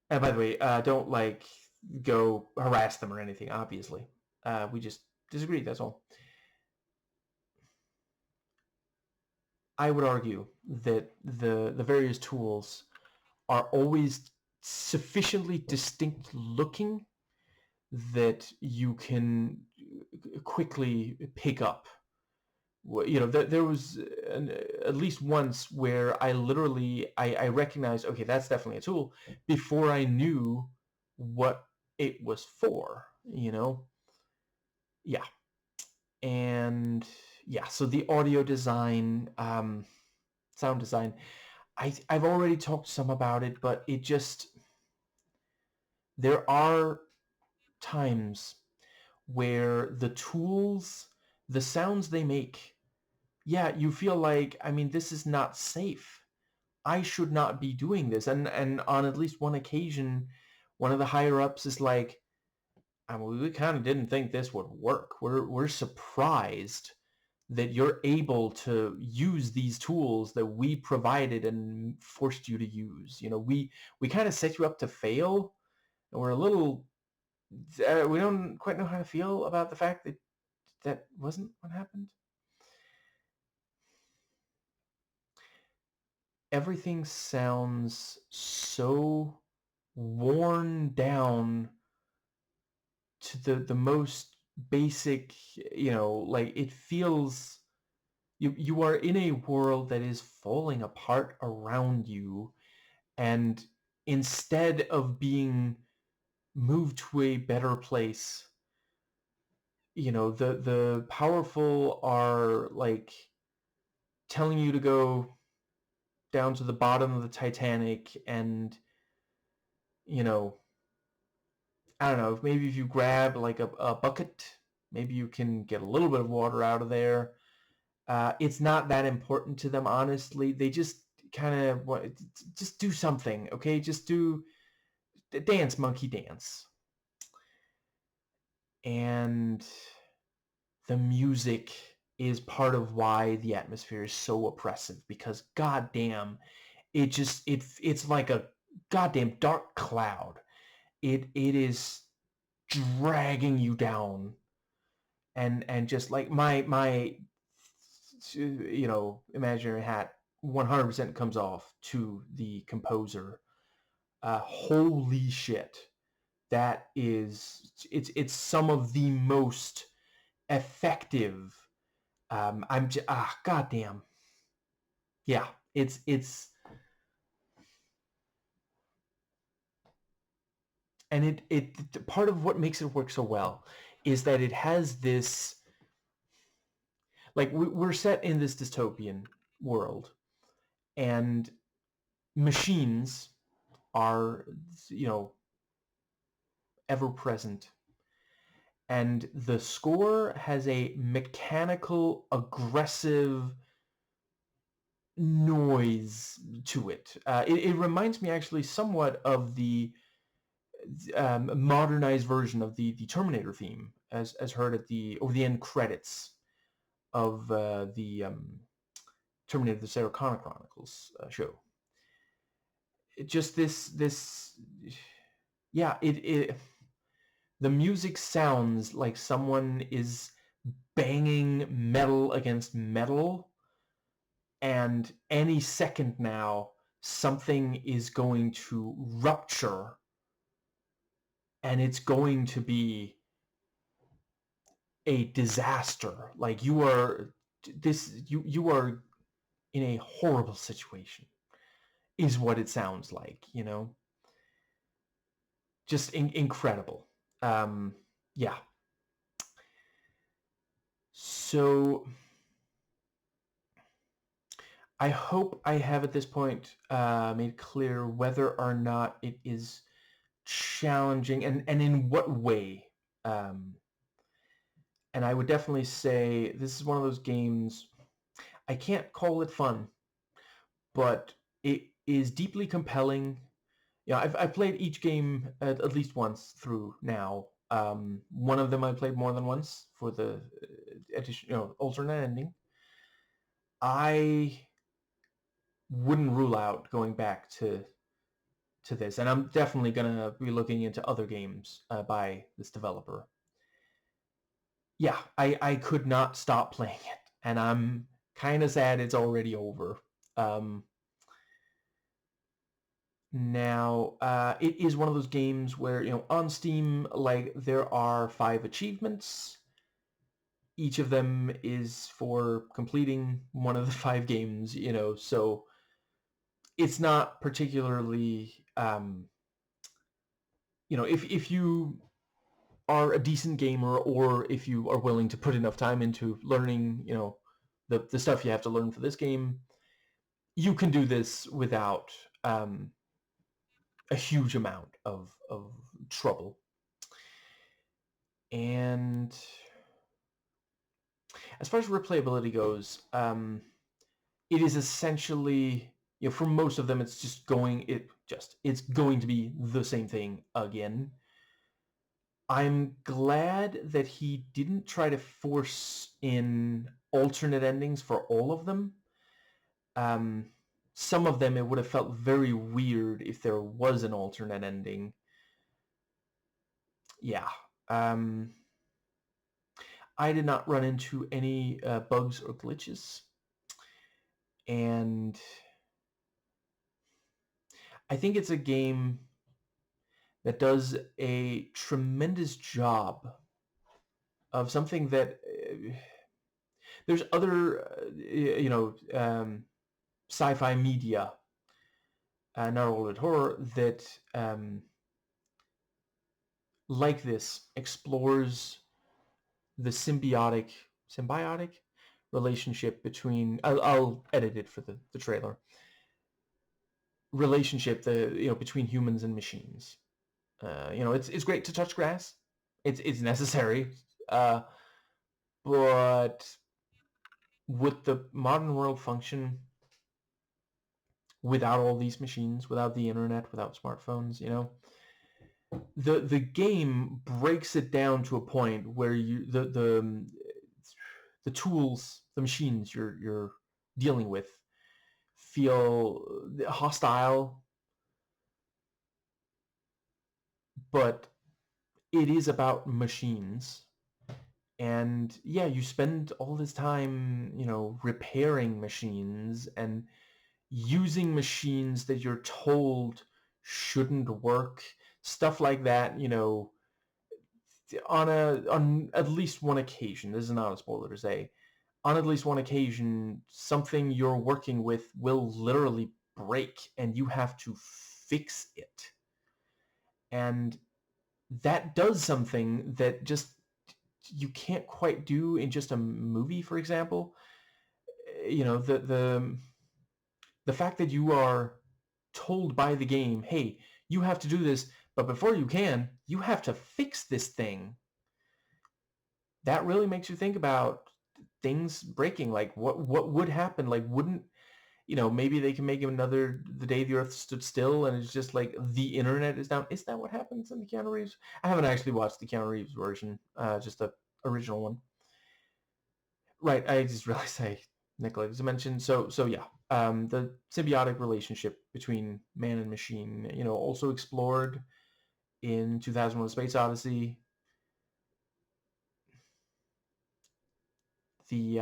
by the way, don't like go harass them or anything, obviously. We just disagree, that's all. I would argue that the various tools are always sufficiently distinct looking that you can quickly pick up. There was at least once where I literally I recognized, okay, that's definitely a tool, before I knew what it was for. Yeah. And yeah, so the audio design, sound design, I've already talked some about it, but it just, there are times where the tools, the sounds they make, yeah, you feel like, this is not safe. I should not be doing this. And on at least one occasion, one of the higher ups is like, we kind of didn't think this would work. We're surprised that you're able to use these tools that we provided and forced you to use. We kind of set you up to fail, and we're a little, we don't quite know how to feel about the fact that that wasn't what happened. everything sounds so worn down to the most basic, like it feels you are in a world that is falling apart around you, and instead of being moved to a better place, the powerful are like telling you to go down to the bottom of the Titanic, and you know I don't know, maybe if you grab like a bucket, maybe you can get a little bit of water out of there. It's not that important to them, honestly. They just kind of want just do something, okay? Just do dance, monkey dance. And the music is part of why the atmosphere is so oppressive, because goddamn, it's like a goddamn dark cloud. It is dragging you down, and just like my imaginary hat 100% comes off to the composer. Holy shit, it's some of the most effective. I'm just goddamn, yeah. It's and it part of what makes it work so well is that it has this, like, we're set in this dystopian world, and machines are, you know ever present, and the score has a mechanical, aggressive noise to it. It reminds me actually somewhat of the modernized version of the Terminator theme, as heard at the over the end credits of the Terminator: The Sarah Connor Chronicles show. Just this, yeah. It the music sounds like someone is banging metal against metal, and any second now something is going to rupture, and it's going to be a disaster. Like, you are in a horrible situation, is what it sounds like. Just incredible. Yeah. So I hope I have at this point made clear whether or not it is challenging, and in what way. Um, and I would definitely say this is one of those games, I can't call it fun, but it is deeply compelling. Yeah, I've played each game at least once through now. One of them I played more than once for the addition, alternate ending. I wouldn't rule out going back to this, and I'm definitely gonna be looking into other games by this developer. Yeah, I could not stop playing it, and I'm kind of sad it's already over. Um, Now, it is one of those games where, on Steam, like, there are 5 achievements. Each of them is for completing one of the 5 games, so it's not particularly, if you are a decent gamer, or if you are willing to put enough time into learning, the stuff you have to learn for this game, you can do this without a huge amount of trouble. And as far as replayability goes, it is essentially, for most of them, it's going to be the same thing again. I'm glad that he didn't try to force in alternate endings for all of them. Some of them, it would have felt very weird if there was an alternate ending. Yeah. I did not run into any bugs or glitches. And I think it's a game that does a tremendous job of something that there's other, sci-fi media, Unsorted Horror, that like this explores the symbiotic relationship between. I'll edit it for the trailer. Relationship between humans and machines. It's great to touch grass. It's necessary, but would the modern world function without all these machines, without the internet, without smartphones? The game breaks it down to a point where the tools, the machines you're dealing with feel hostile, but it is about machines. And yeah, you spend all this time, repairing machines and using machines that you're told shouldn't work, stuff like that, on at least one occasion. This is not a spoiler to say. On at least one occasion, something you're working with will literally break and you have to fix it. And that does something that just you can't quite do in just a movie, for example. The fact that you are told by the game, hey, you have to do this, but before you can, you have to fix this thing. That really makes you think about things breaking. Like what would happen? Like, wouldn't, maybe they can make another The Day the Earth Stood Still, and it's just like the internet is down. Is that what happens in the Keanu Reeves? I haven't actually watched the Keanu Reeves version, just the original one. Right, I just realized I neglected to mention. So yeah, the symbiotic relationship between man and machine, also explored in 2001: A Space Odyssey. The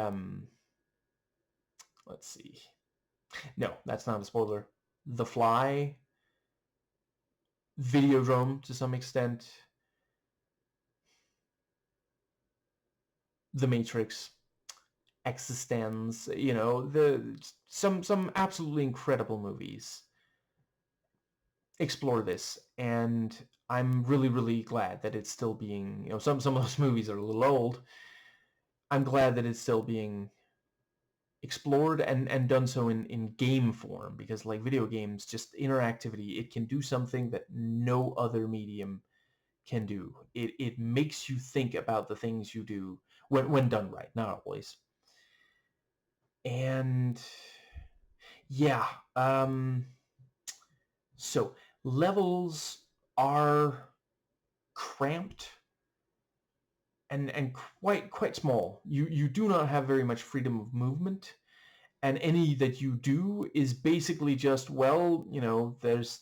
let's see. No, that's not a spoiler. The Fly, Videodrome to some extent, The Matrix, Existence, some absolutely incredible movies explore this, and I'm really, really glad that it's still being, some of those movies are a little old. I'm glad that it's still being explored and done so in game form, because like video games, just interactivity, it can do something that no other medium can do. It makes you think about the things you do when done right, not always. And yeah, so levels are cramped and quite small. You do not have very much freedom of movement, and any that you do is basically just, well, there's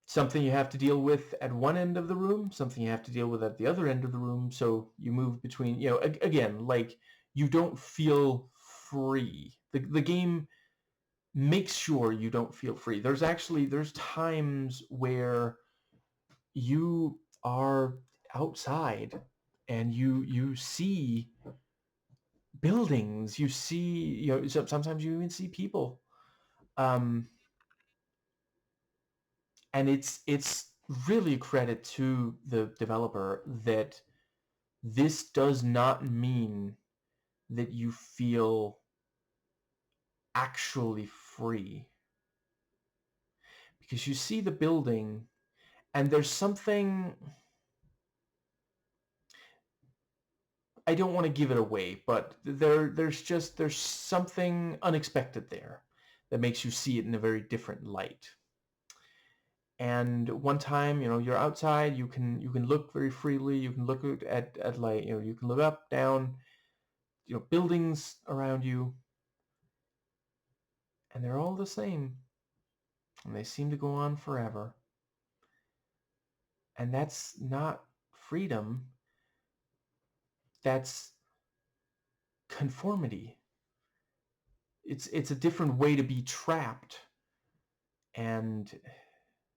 something you have to deal with at one end of the room, something you have to deal with at the other end of the room, so you move between, again, like, you don't feel free. The game makes sure you don't feel free. There's times where you are outside and you see buildings, you see, sometimes you even see people, and it's really a credit to the developer that this does not mean that you feel actually free, because you see the building and there's something, I don't want to give it away, but there's something unexpected there that makes you see it in a very different light. And one time, you're outside, you can look very freely, you can look at light, you can look up, down, buildings around you, and they're all the same, and they seem to go on forever. And that's not freedom, that's conformity. It's a different way to be trapped And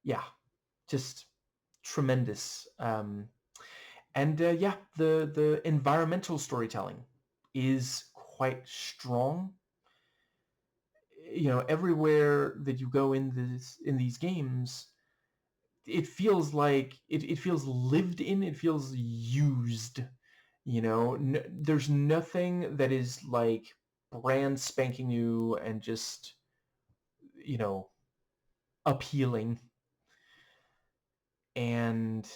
yeah, just tremendous. Yeah, the environmental storytelling is quite strong. Everywhere that you go in these games, it feels like it feels lived in. It feels used. There's nothing that is like brand spanking new and just you know appealing. And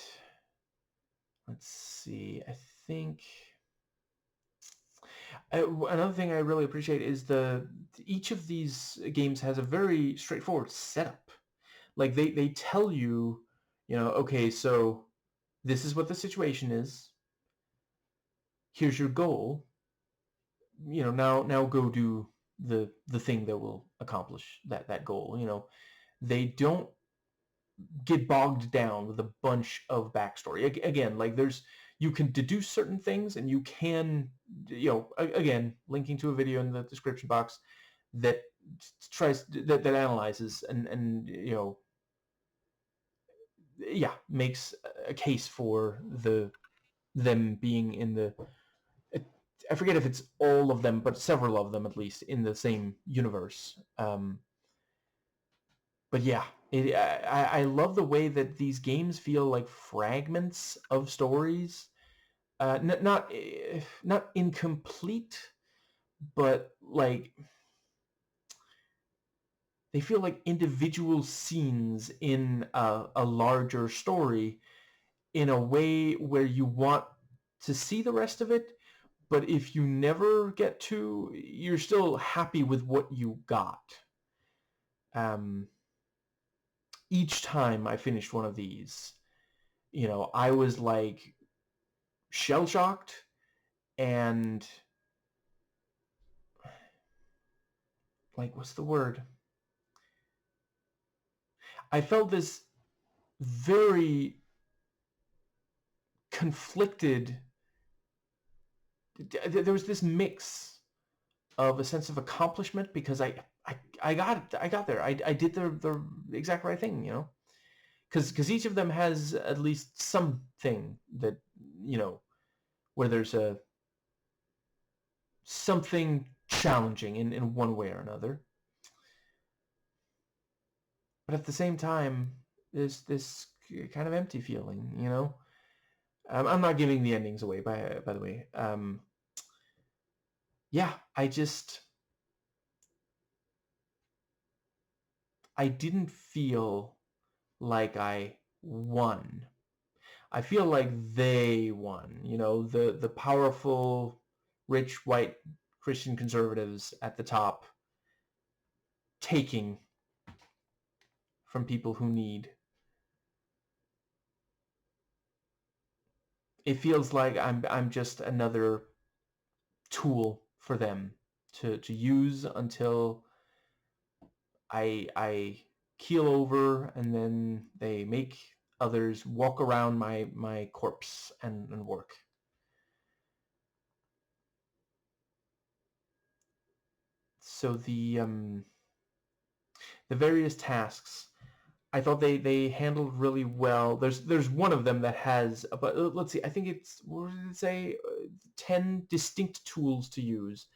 let's see, I think another thing I really appreciate is each of these games has a very straightforward setup. Like they tell you, okay, so this is what the situation is. Here's your goal. Now go do the thing that will accomplish that goal. They don't get bogged down with a bunch of backstory. Again, like you can deduce certain things, and you can, again, linking to a video in the description box that that analyzes and yeah, makes a case for them being in the, I forget if it's all of them, but several of them at least in the same universe. But yeah, I love the way that these games feel like fragments of stories, not incomplete, but like they feel like individual scenes in a larger story, in a way where you want to see the rest of it, but if you never get to, you're still happy with what you got. Each time I finished one of these, I was like shell-shocked, and like, what's the word? I felt this very conflicted, there was this mix of a sense of accomplishment because I got there. I did the exact right thing, because each of them has at least something that, where there's something challenging in one way or another. But at the same time, there's this kind of empty feeling, I'm not giving the endings away, by the way. Yeah, I didn't feel like I won. I feel like they won. The powerful, rich, white Christian conservatives at the top taking from people who need. It feels like I'm just another tool for them to use until I keel over, and then they make others walk around my corpse and work. So the various tasks, I thought they handled really well. There's one of them that has, but let's see, I think it's, what did it say, 10 distinct tools to use.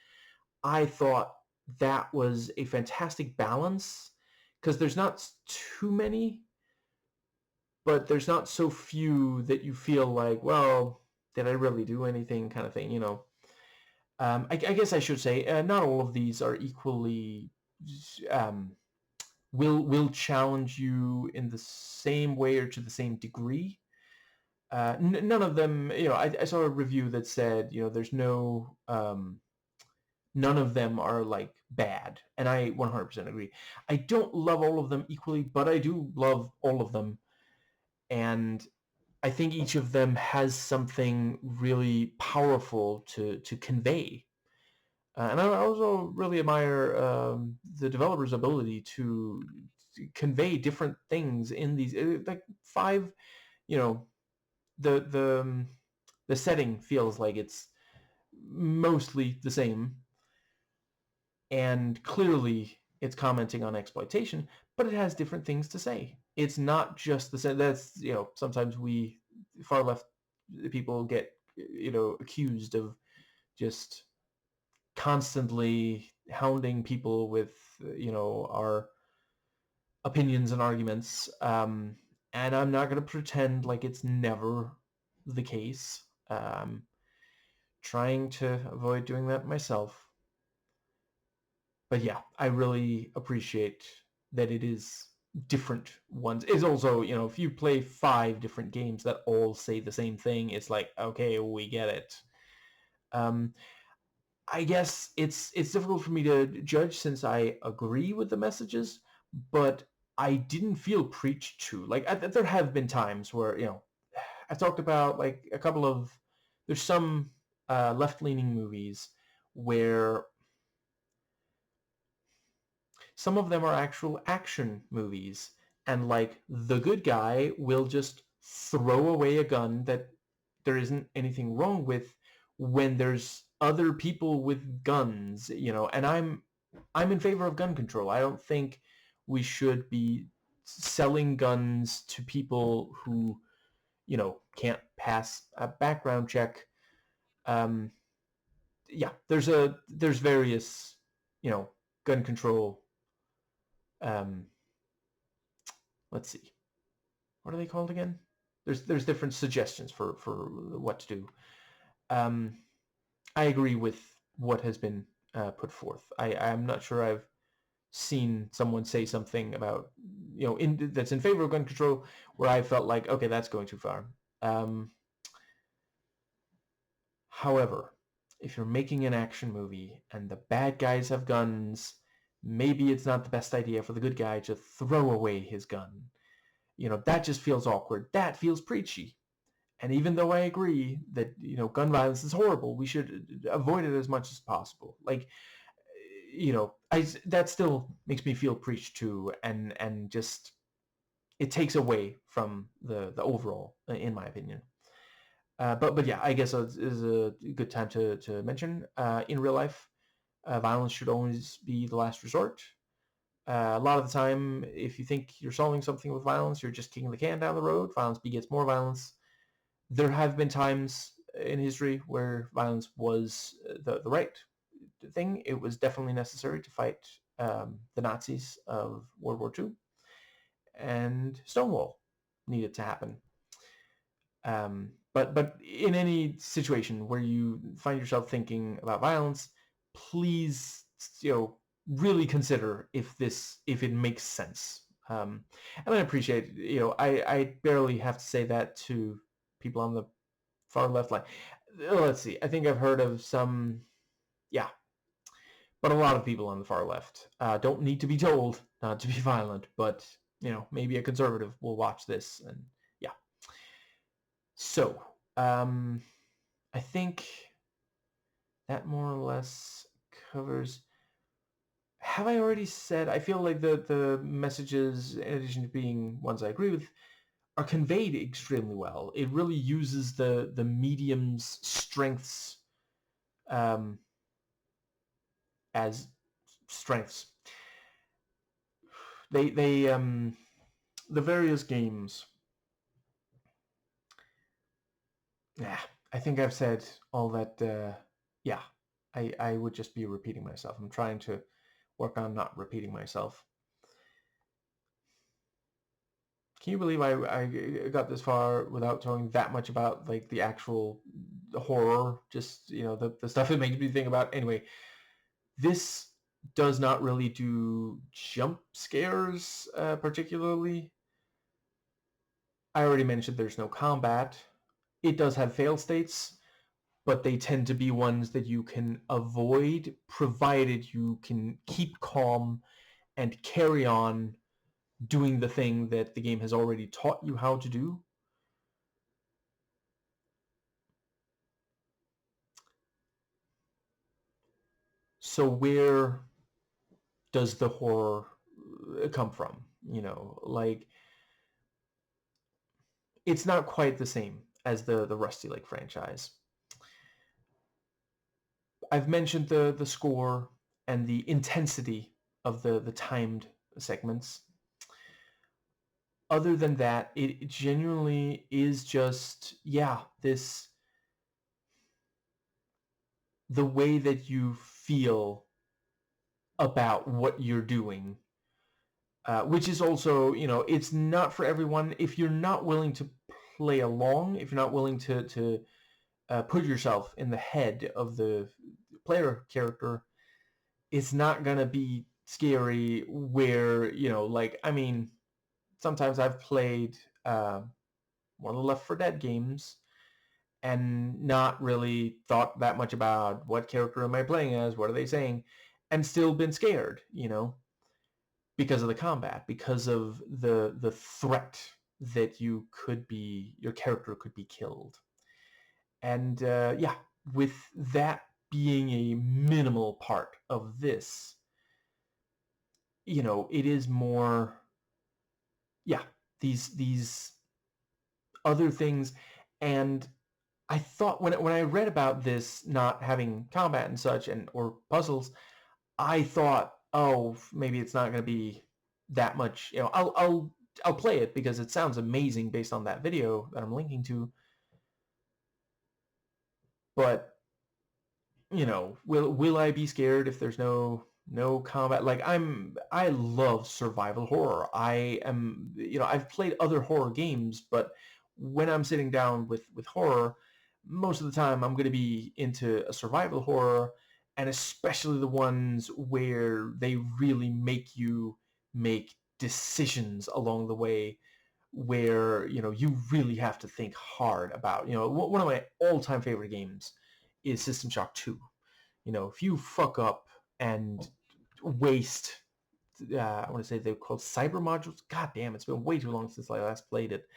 I thought that was a fantastic balance, because there's not too many, but there's not so few that you feel like, well, did I really do anything, kind of thing, I guess I should say, not all of these are equally, um, will challenge you in the same way or to the same degree. None of them, I saw a review that said, there's no, none of them are like bad, and I 100% agree. I don't love all of them equally, but I do love all of them, and I think each of them has something really powerful to convey. And I also really admire the developer's ability to convey different things in these, like 5, you know, the setting feels like it's mostly the same, and clearly it's commenting on exploitation, but it has different things to say. It's not just the same. That's, sometimes we far left people get, accused of just constantly hounding people with, our opinions and arguments. And I'm not going to pretend like it's never the case. Trying to avoid doing that myself. But yeah, I really appreciate that it is different ones. It's also, if you play 5 different games that all say the same thing, it's like, okay, we get it. I guess it's difficult for me to judge since I agree with the messages, but I didn't feel preached to. Like, there have been times where, I talked about like a couple of, there's some left-leaning movies where some of them are actual action movies, and like the good guy will just throw away a gun that there isn't anything wrong with when there's other people with guns, and I'm in favor of gun control. I don't think we should be selling guns to people who, can't pass a background check. Yeah, there's various, gun control. Let's see, what are they called again? There's different suggestions for what to do. I agree with what has been put forth. I'm not sure I've seen someone say something about, that's in favor of gun control where I felt like, okay, that's going too far. However, if you're making an action movie and the bad guys have guns, maybe it's not the best idea for the good guy to throw away his gun. That just feels awkward. That feels preachy. And even though I agree that, gun violence is horrible, we should avoid it as much as possible. Like, that still makes me feel preached to, and just, it takes away from the overall, in my opinion. But yeah, I guess it is a good time to mention, in real life, violence should always be the last resort. A lot of the time, if you think you're solving something with violence, you're just kicking the can down the road. Violence begets more violence. There have been times in history where violence was the right thing. It was definitely necessary to fight the Nazis of World War II, and Stonewall needed to happen. But in any situation where you find yourself thinking about violence, please, really consider if it makes sense. And I appreciate, I barely have to say that to people on the far left line. Let's see. I think I've heard of some, yeah, but a lot of people on the far left don't need to be told not to be violent, but, maybe a conservative will watch this and, yeah. So, I think that more or less covers. Have I already said? I feel like the messages, in addition to being ones I agree with, are conveyed extremely well. It really uses the medium's strengths as strengths. They the various games. Yeah, I think I've said all that. Yeah, I would just be repeating myself. I'm trying to work on not repeating myself. Can you believe I got this far without talking that much about like the actual horror? Just, the stuff it makes me think about. Anyway, this does not really do jump scares particularly. I already mentioned there's no combat. It does have fail states, but they tend to be ones that you can avoid provided you can keep calm and carry on doing the thing that the game has already taught you how to do. So where does the horror come from? Like, it's not quite the same as the Rusty Lake franchise. I've mentioned the score and the intensity of the timed segments. other than that, it genuinely is just, yeah, the way that you feel about what you're doing, which is also, it's not for everyone. If you're not willing to play along, if you're not willing to put yourself in the head of the player character, it's not gonna be scary. Where, like, I mean, sometimes I've played one of the Left 4 Dead games and not really thought that much about what character am I playing as, what are they saying, and still been scared, because of the combat, because of the threat that your character could be killed. And yeah, with that being a minimal part of this, it is more, yeah, these other things. And I thought when I read about this not having combat and such, and or puzzles, I thought, oh, maybe it's not going to be that much. I'll play it because it sounds amazing based on that video that I'm linking to. But will I be scared if there's no combat? Like, I love survival horror. I've played other horror games, but when I'm sitting down with horror, most of the time I'm going to be into a survival horror, and especially the ones where they really make you make decisions along the way, where you really have to think hard about. One of my all-time favorite games is System Shock 2. If you fuck up and waste, I want to say they're called cyber modules. God damn, it's been way too long since I last played it.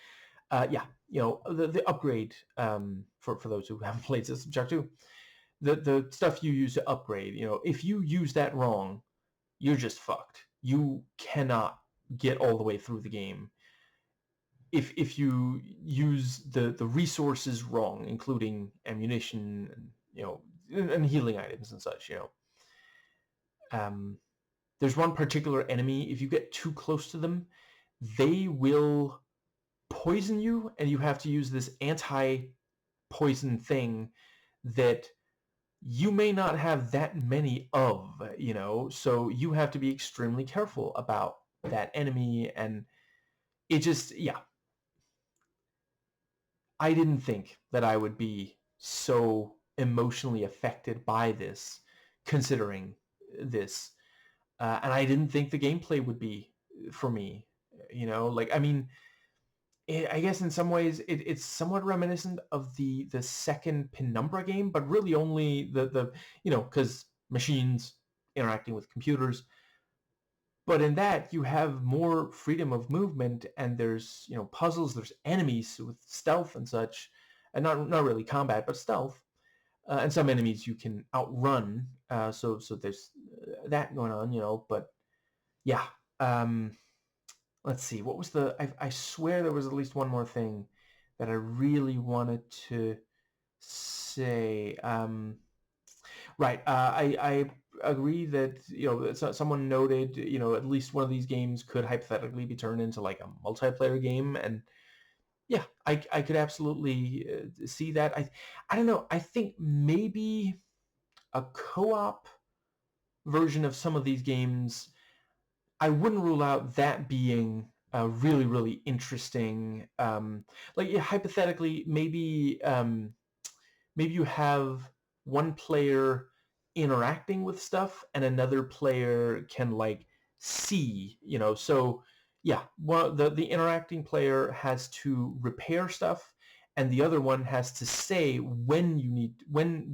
Yeah, the upgrade, for those who haven't played System Shock 2, the stuff you use to upgrade, if you use that wrong, you're just fucked. You cannot get all the way through the game. If you use the resources wrong, including ammunition and healing items and such, there's one particular enemy, if you get too close to them, they will poison you, and you have to use this anti-poison thing that you may not have that many of, so you have to be extremely careful about that enemy. And it just, yeah, I didn't think that I would be so emotionally affected by this, considering this. And I didn't think the gameplay would be for me. Like, I mean, I guess in some ways it's somewhat reminiscent of the second Penumbra game, but really only the because machines interacting with computers. But in that, you have more freedom of movement, and there's puzzles, there's enemies with stealth and such, and not really combat, but stealth. And some enemies you can outrun. So there's that going on, But yeah, let's see. What was I swear there was at least one more thing that I really wanted to say. Right. I agree that someone noted at least one of these games could hypothetically be turned into like a multiplayer game, and yeah, I could absolutely see that. I don't know. I think maybe a co-op version of some of these games, I wouldn't rule out that being really, really interesting. Like, yeah, hypothetically, maybe you have one player interacting with stuff and another player can like see, so yeah, the interacting player has to repair stuff, and the other one has to say when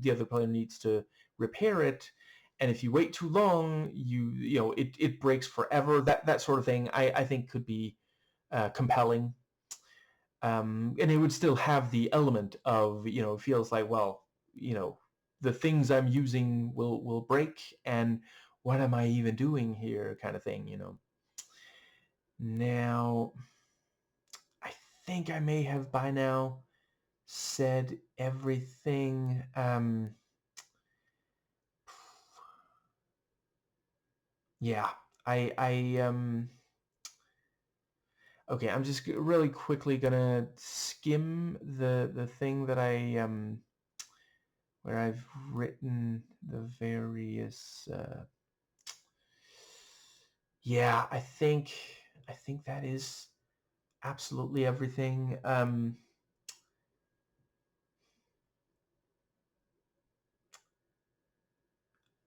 the other player needs to repair it. And if you wait too long, it breaks forever. That sort of thing, I think could be compelling. And it would still have the element of, it feels like, well, the things I'm using will break, and what am I even doing here, kind of thing. Now, I think I may have by now said everything. Yeah, I Okay, I'm just really quickly gonna skim the thing that I where I've written the various. Yeah, I think that is absolutely everything.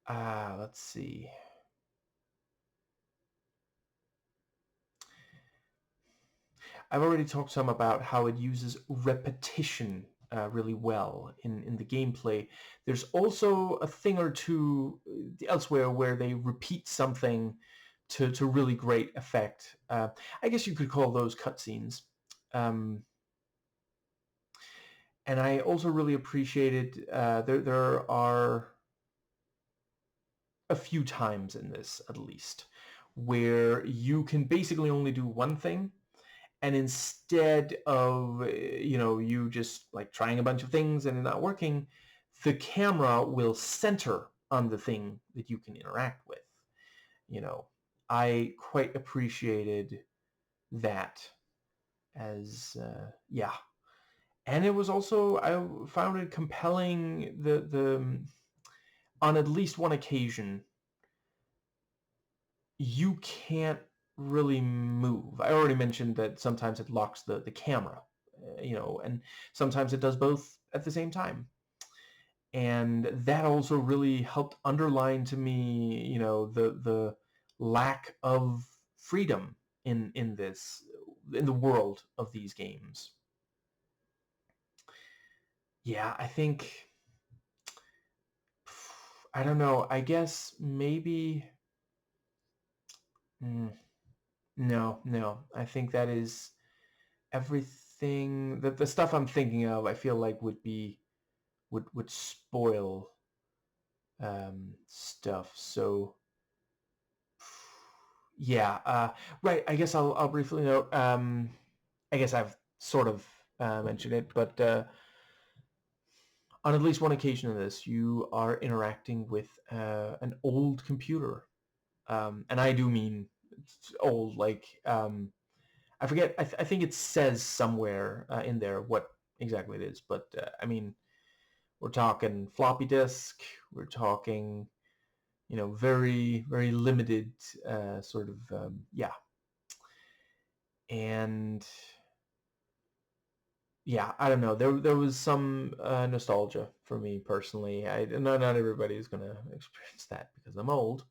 Let's see. I've already talked some about how it uses repetition really well in the gameplay. There's also a thing or two elsewhere where they repeat something to really great effect. I guess you could call those cutscenes. And I also really appreciated there are a few times in this, at least, where you can basically only do one thing, and instead of you just like trying a bunch of things and it not working, the camera will center on the thing that you can interact with. I quite appreciated that as yeah. And it was also, I found it compelling, the on at least one occasion you can't really move. I already mentioned that sometimes it locks the camera, and sometimes it does both at the same time. And that also really helped underline to me, the lack of freedom in the world of these games. Yeah, I don't know. I guess maybe. mm, no. I think that is everything. The stuff I'm thinking of, I feel like would spoil stuff. So yeah, right. I guess I'll briefly note. I guess I've sort of mentioned it, but on at least one occasion in this, you are interacting with an old computer, and I do mean old. Like I forget. I think it says somewhere in there what exactly it is, but I mean, we're talking floppy disk. We're talking, very very limited sort of yeah. And yeah, I don't know. There was some nostalgia for me personally. Not everybody is gonna experience that because I'm old.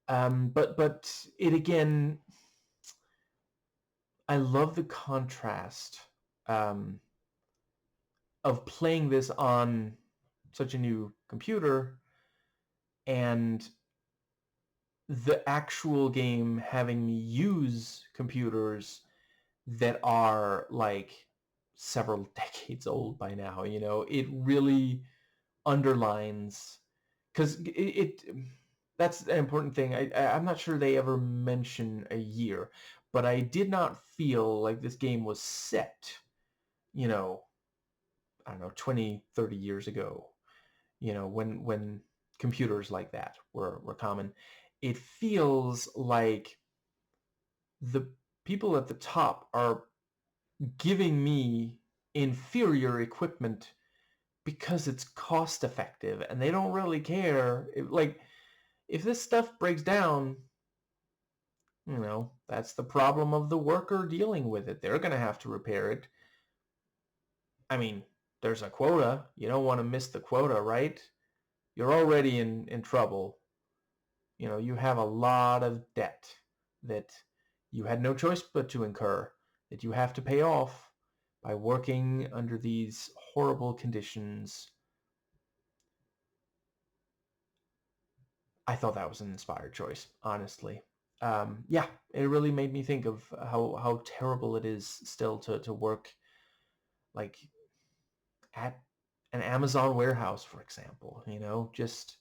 But it again, I love the contrast um, of playing this on such a new computer and the actual game having me use computers that are like several decades old by now. It really underlines, because that's an important thing. I'm not sure they ever mention a year, but I did not feel like this game was set, you know, I don't know, 20, 30 years ago, when computers like that were common. It feels like the people at the top are giving me inferior equipment because it's cost effective, and they don't really care. If this stuff breaks down, that's the problem of the worker dealing with it. They're going to have to repair it. I mean, there's a quota. You don't want to miss the quota, right? You're already in trouble. You have a lot of debt that you had no choice but to incur, that you have to pay off by working under these horrible conditions. I thought that was an inspired choice, honestly. Yeah, it really made me think of how terrible it is still to work like at an Amazon warehouse, for example. Just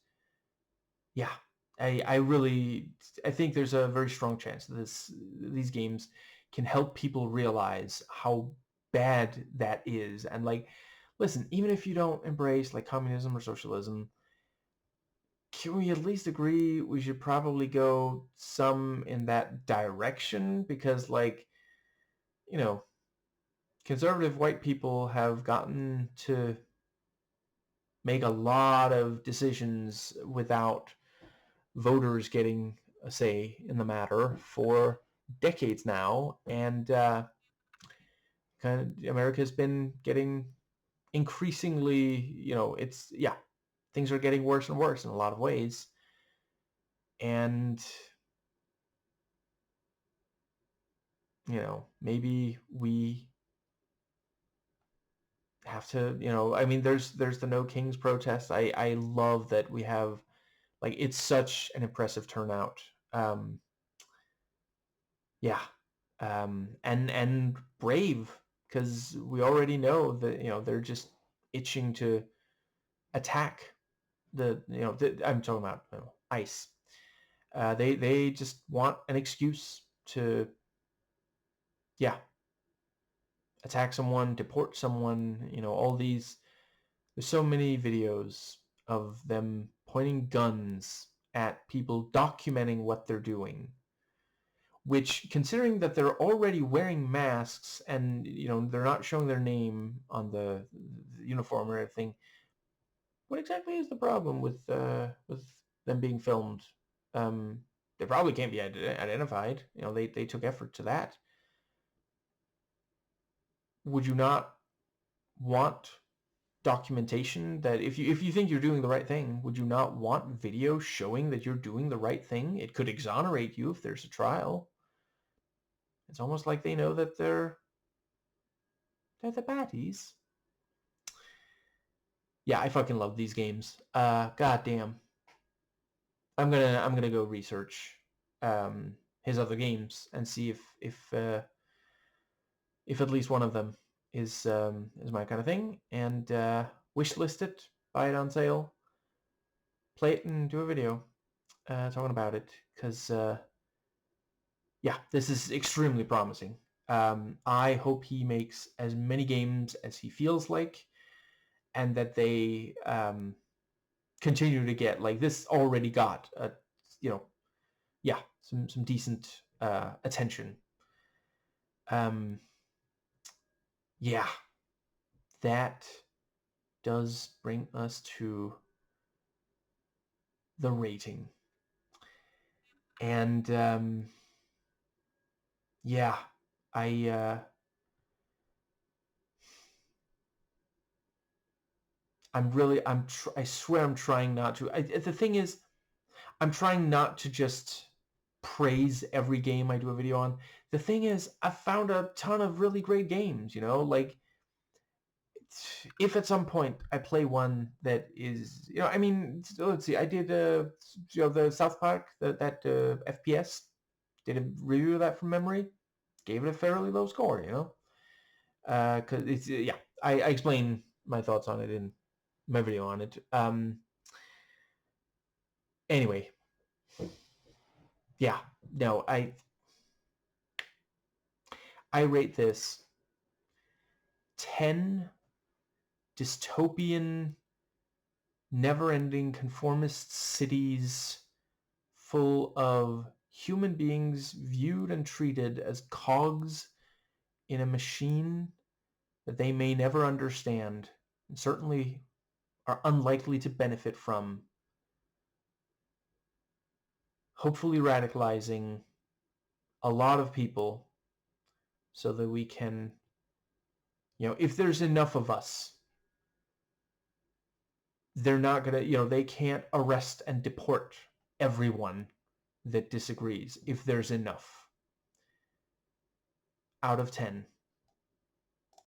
yeah. I think there's a very strong chance that these games can help people realize how bad that is. And like, listen, even if you don't embrace like communism or socialism, can we at least agree we should probably go some in that direction? Because like, conservative white people have gotten to make a lot of decisions without voters getting a say in the matter for decades now, and kind of America's been getting increasingly, things are getting worse and worse in a lot of ways, and maybe we have to, there's the No Kings protest. I love that we have, like, it's such an impressive turnout. Yeah. And brave, because we already know that, they're just itching to attack I'm talking about ICE. They just want an excuse to, yeah, attack someone, deport someone, all these. There's so many videos of them pointing guns at people, documenting what they're doing, which, considering that they're already wearing masks and, they're not showing their name on the uniform or anything, what exactly is the problem with them being filmed? They probably can't be identified. They took effort to that. Would you not want documentation that if you think you're doing the right thing, would you not want video showing that you're doing the right thing? It could exonerate you if there's a trial. It's almost like they know that they're the baddies. Yeah, I fucking love these games. God damn. I'm gonna go research his other games and see if at least one of them is my kind of thing, and wishlist it, buy it on sale, play it, and do a video talking about it, because yeah, this is extremely promising. I hope he makes as many games as he feels like, and that they continue to get, like, this already got some decent attention. Yeah, that does bring us to the rating. And yeah, I swear I'm trying not to. The thing is, I'm trying not to just praise every game I do a video on. The thing is, I found a ton of really great games, like, if at some point I play one that is, let's see, I did, the South Park, that FPS, did a review of that from memory, gave it a fairly low score, because it's, yeah, I explain my thoughts on it in my video on it. Anyway, yeah, no, I rate this 10 dystopian, never-ending conformist cities full of human beings viewed and treated as cogs in a machine that they may never understand, and certainly are unlikely to benefit from, hopefully radicalizing a lot of people so that we can, if there's enough of us, they're not gonna, they can't arrest and deport everyone that disagrees if there's enough. Out of 10.